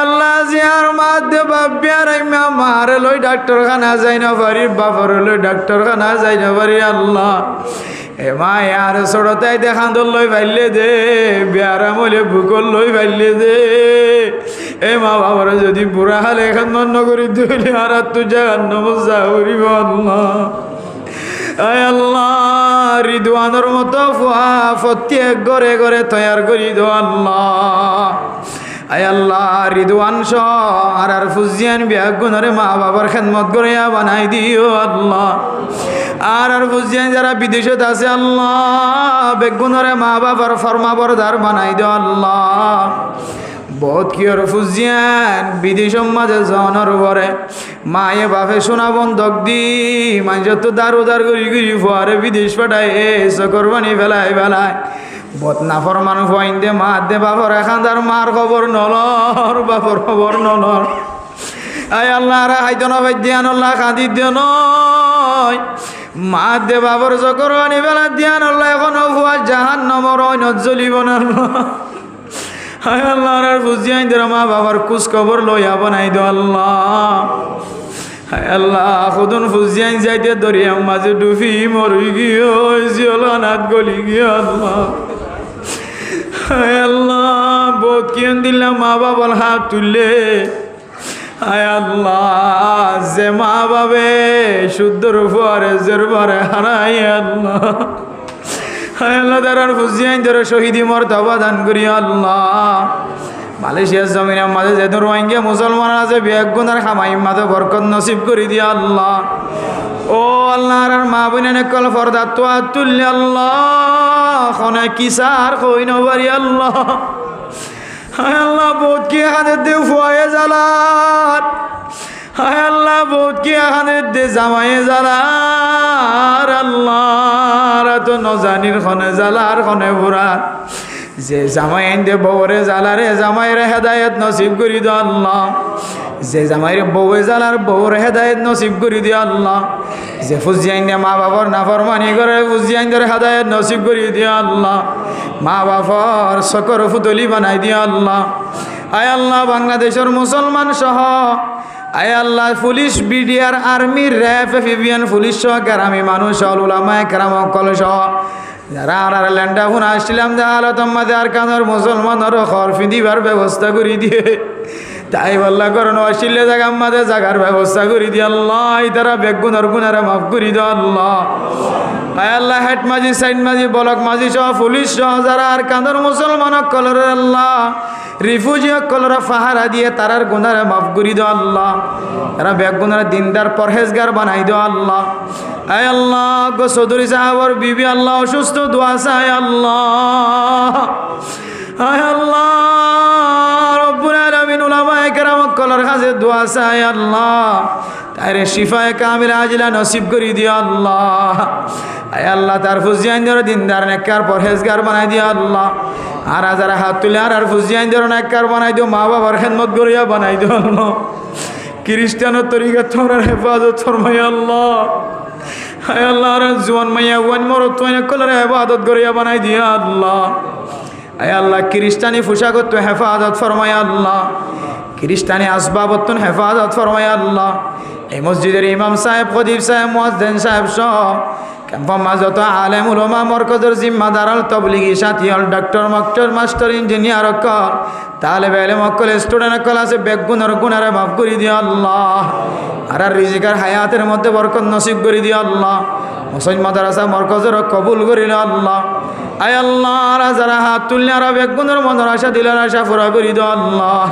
S1: আল্লাহ যে আর মা দে বাপ বিয়ারাম্যা মারে লই ডাক্তারখানা যাই না পারি বাপর লই ডাক্তারখানা যাই না পারি আল্লাহ। এ মা আর ছোটতাই দেখা দল লই পাইলে দে বিয়ারা মলে ভুকল লই পাইলে দে এ মা বাবার যদি বুড়া হালে এখন মন করি দিলে আর তু জাহান্নাম যাউরিব আল্লাহ। আয় আল্লাহ রিদওয়ানের মতো ফুয়া প্রত্যেক ঘরে ঘরে তৈয়ার করি দো আল্লাহ। আয় আল্লাহ রিদওয়ান সহ আর ফুজিয়ান বিয়াগুনরে মা বাবার খেদমত করে বানাই দিও আল্লাহ। আর ফুজিয়ান যারা বিদেশত আছে আল্লাহ বেগুনরে মা বাবার ফরমা বরদার বানাই দিও আল্লাহ। বহুত কিয়র ফুজিয়ান বিদেশ মাঝে জনের পরে মায়ে বাপে সোনা বন্ধক দি মানুষ তো দার উদার করি করি ফুয়ারে বিদেশ পাঠায় এ চকর বানি ফেলায় ফেলায় বদনাফর মানুষ হইন দে মা দে বাবর এখানদার মার খবর নলর বাবর খবর নলর আয় আল্লাহ রা হাইদন দিয়ান আল্লাহ খাদি দিও নয় মা দে বাবর জকর আনি বেলা দিয়ান আল্লাহ এখন হুয়া জাহান্নামর অইনত জ্বলিব না আয় আল্লাহ আর বুঝিয়াই দে মা বাবার কুছ খবর লইয়া বানাই দো আল্লাহ হায় আল্লাহ খুদন ফুজিয়াই যাইতে দরিয়া মাঝে ডুবি মরি গিয়ে জিয়লানাত গলি গিয়ে আল্লাহ হায় আল্লাহ বহুত কিয়ন দিলাম মা বাবার হাত তুললে হায় আল্লাহ যে মা বাবে শুদ্ধর পরে জের পরে হারাই আল্লাহ হায় আল্লাহ তারার ফুজিয়াই ধরে শহীদি মর্তবা দান করি আল্লাহ মালয়েশিয়ার জমিনের মাঝে যে রোহিঙ্গা মুসলমান আছে বেগুনার খামাই মাঝে বরকত নসিব করে দিয়া আল্লাহ ও আল্লাহ আর মা বোনের কল ফরদা তো তুললে আল্লাহ খনে কিসার কই নবারি আল্লাহ হায় আল্লাহ বহুত কি হাতে দেউ ফুয়ে জালাত হায় আল্লাহ বহুত কি হাতে দে জামায়ে জালার আল্লাহ তো নজানির খনে জালার খনে বুড়া যে জামাই আইন দে বউরে জালারে জামাইয়ের হেদায়েত নসিব করি দে আল্লাহ যে জামাইয়ের বউয়ে জালার বউর হেদায়েত নসিব করি দে আল্লাহ যে ফুজি আইন দে মা বাবার নাফরমানি করে ফুজি আইন দে হেদায়েত নসিব করি দে আল্লাহ মা বাবার সকর ফুতলি বানাই দিয়ে আল্লাহ আয় আল্লাহ বাংলাদেশের মুসলমান সহ আয় আল্লাহ police BDR army RAB F B N police সহ গ্রামী মানুষ উলামায়ে কেরাম কল সহ যারা আর ল্যান্ডা ফোন আসছিলাম যে আলতম্মাদে আর কানোর মুসলমানের খরফি দিবার ব্যবস্থা করে দিয়ে তাই বল্লা করণ আসলে জায়গা আমাদের জায়গার ব্যবস্থা করে দিয়ে আল্লাহ তারা বেগুনার গুনারে মাফ করে দিও আল্লাহ আয় আল্লাহ হেড মাঝি সাইড মাঝি বলক মাঝি সহ পুলিশ সহ যারা আর কানোর মুসলমান কলরের আল্লাহ রিফিউজি কলরা ফাহারা দিয়ে তারার গুনারে মাফ করে দিও আল্লাহ তারা বেগুনার দিনদার পরহেজগার বানাই দিও আল্লাহ আয় আল্লাহ গো চৌধুরী সাহাবর বিবি আল্লাহ অসুস্থ দোয়া চাই আল্লাহ আয় আল্লাহ রব্বুল আলামিন উলামায়ে কেরাম কলর কাছে দোয়া চাই আল্লাহ তারে শিফায়ে কামিল আজিলা নসিব করে দিও আল্লাহ আয় আল্লাহ তার ফুজিয়ান ধরে দিনদার নেককার পরহেজগার বানাই দিও আল্লাহ আর যারা হাত তুলে আর ফুজিয়ান ধরে নেককার বানাই দিও মা বাবার খেদমত করিয়া বানাই দিও আল্লাহ খ্রিস্টানের তরিকা তোমরা হেফাজত ফরমাই আল্লাহ হায় আল্লাহ আর জোয়ান মাইয়া ওয়ান মরত কলর হেফাজত করিয়া বানাই দিয়া আল্লাহ আয় আল্লাহ খ্রিস্টানি পোশাকত হেফাজত ফরমাই আল্লাহ খ্রিস্টানি আসবাবত হেফাজত ফরমাই আল্লাহ এই মসজিদের ইমাম সাহেব খতিব সাহেব মুয়াজ্জিন সাহেব সহ ক্যাম্পাস যত আলেম উলামা মরকজের জিম্মাদার আল তবলিগি সাথী হল ডক্টর মক্টর মাস্টার ইঞ্জিনিয়ার অকল তালেবে ইলম অকল স্টুডেন্ট অকল আছে বেগুনার গুনারে মাফ করে দিও আল্লাহ আর রিজিকার হায়াতের মধ্যে বরকত নসিব করে দিও আল্লাহ মুসলিম মাদ্রাসা মরকজের কবুল করিল আল্লাহ আয় আল্লাহ আর যারা হাত তুললে আর বেগুনের মনের আশা দিলেন আশা পুরা করে দিও আল্লাহ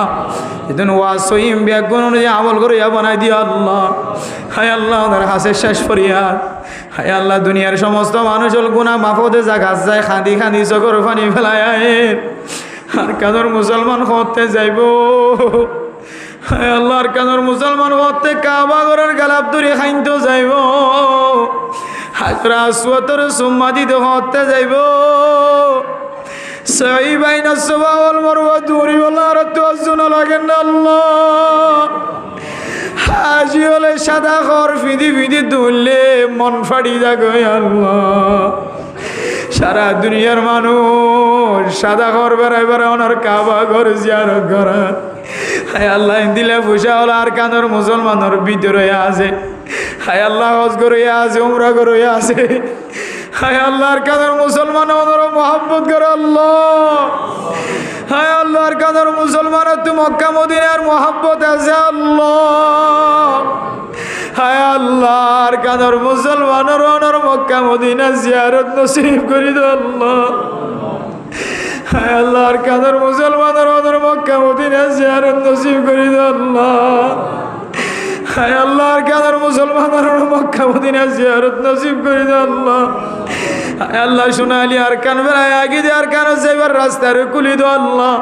S1: এদিন ওয়াজ সহিম বেগুন অনুযায়ী আমল করিয়া বানাই দিও আল্লাহ হায় আল্লাহ ওদের হাসের শেষ ফরিয়াদ হায় আল্লাহ দুনিয়ার সমস্ত মানুষ হল গুনাহ মাফদে জাগাত যায় খাঁদি খাঁদি চকর পানি ফেলায় আর কাজর মুসলমান হতে যাইব হায় আল্লাহর কাজর মুসলমান হতে কাবা ঘরের গালাপ দূরে খাইতে যাইব হাজরা আসওয়াতের সুম্মা দিতে হতে যাইব সাই বাইনা সাফা ওয়াল মারওয়া দূরি ওয়ালা রাতুজুন লাগেন আল্লাহ হাজি হলে সাদা ঘর ফিদি ফিদি দুললে মন ফাড়ি যাবে আল্লাহ সারা দুনিয়ার মানুষ সাদা ঘর বেড়াই বেড়াই ওনার কাবা ঘর জিয়ারত করে হায় আল্লাহ দিলে পয়সা হল আর কানোর মুসলমানের ভিতরে আছে হায় আল্লাহ হজ করে আছে উমরা করে আছে হায় আল্লাহর কানোর মুসলমান ওনার মহব্বত করে আল্লাহ হায় আল্লাহর কানোর মুসলমানের তো মক্কা মদিনার মহব্বত আছে আল্লাহ হায় আল্লাহর কানোর মুসলমানের ওনার মক্কা মদিনা জিয়ারত নসিব করে দাও আল্লাহ হায় আল্লাহর কানোর মুসলমানের ওনার মক্কা মদিনা জিয়ারত নসিব করে দাও আল্লাহ হায় আল্লাহর কানোর মুসলমানের মক্কা মদিনা জিয়ারত নসিব করে দাও আল্লাহ হায় আল্লাহ সোনালি আর কান বেড়ায় আগে দিয়ে আর কান যাইবার রাস্তার কুলি দাও আল্লাহ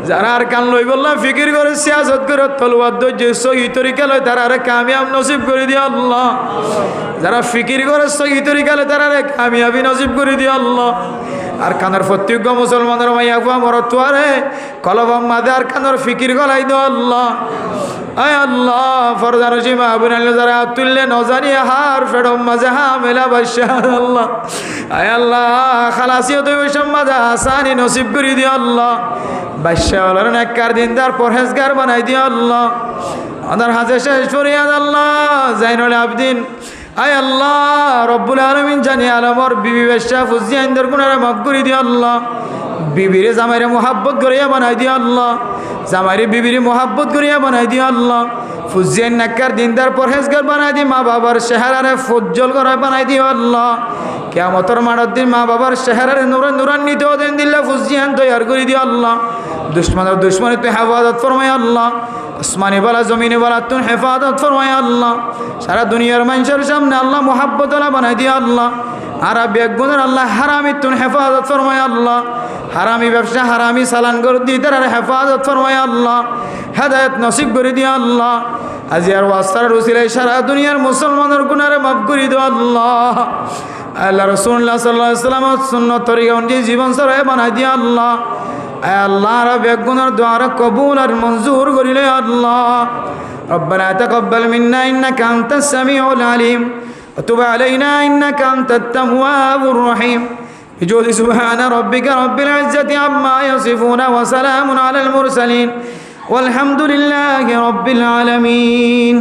S1: যারা আর কান লই বললাম ফিকির করে সিয়াসত করে তলওয়ার ধৈর্য সহি তরিকা লয় তারা আরে কামিয়াব নসিব করে দিও আল্লাহ যারা ফিকির করে সহি তরিকা লয় তারা আরে কামিয়াবি নসিব করে দিও আল্লাহ আর কানের প্রত্যেক মুসলমানের মাইয়া গুয়া মরতুয়ারে কলবম মাদে আর কানের ফিকির গলাই দো আল্লাহ আয় আল্লাহ ফরদান সীমা আবুনাল যারা তুললে নজানিয়া হার ফেডম মাঝে হা মেলা বাদশা আল্লাহ আয় আল্লাহ খালাসিও তুমি সম্মাজা আসানি নসিব করে দিও আল্লাহ বাদশা ওলার নেককার দিনদার পরহেজগার বানাই দিও আল্লাহ আমাদের হাজে শেষ ফরিয়াদ আল্লাহ জাইনুল আবদিন আয় আল্লাহ রব্বুল আলামিন জানি আলমর বিবি বাদশা ফুজিয়া ইন্দর গুনারে মাফ করে দিও আল্লাহ বিবিরে জামাইরে মোহাব্বত করিয়া বানাই দিও আল্লাহ জামাইরে বিবিরে মোহাব্বত করিয়া বানাই দিও আল্লাহ ফুজিয়া নেককার দিনদার পরহেজগার বানাই দি মা বাবার চেহারারে ফুজ্জল করে বানাই দিও আল্লাহ কিয়ামতের মাঠের দিন মা বাবার চেহারারে নূরান্বিত দিন দিল্লা ফুজিয়ান তৈয়ার করে দিও আল্লাহ দুশ্মনের দুশ্মনী তুই হেফাজত ফরমাই আল্লাহ আসমানি বালা জমিনে বালা তুই হেফাজত ফরমাই আল্লাহ সারা দুনিয়ার মানুষের সামনে আল্লাহ মোহাব্বত বানাই দিও আল্লাহ আর বেগুনের আল্লাহ হারামি তুই হেফাজত ফরমাই আল্লাহ হারামি ব্যবসা হারামি সালান করে দিয়ে তার হেফাজত ফরমাই আল্লাহ হেদায়েত নসিব করে দিও আল্লাহ আজি আর ওয়াস্তার রসিলাই সারা দুনিয়ার মুসলমানের গুনারে মাফ করে দিও আল্লাহ আল্লাহ রাসূলুল্লাহ সাল্লাল্লাহু আলাইহি ওয়াসাল্লাম সুন্নাত তরিকা অনুযায়ী জীবন সরাই বানাই দিও আল্লাহ আল্লাহ রা বেগুনের দোয়া কবুল আর মঞ্জুর করিলে আল্লাহ ربنا تقبل منا إنك أنت السميع العليم وتب علينا إنك أنت التواب الرحيم بجود سبحان ربك رب العزة عما يصفون وسلام على المرسلين والحمد لله رب العالمين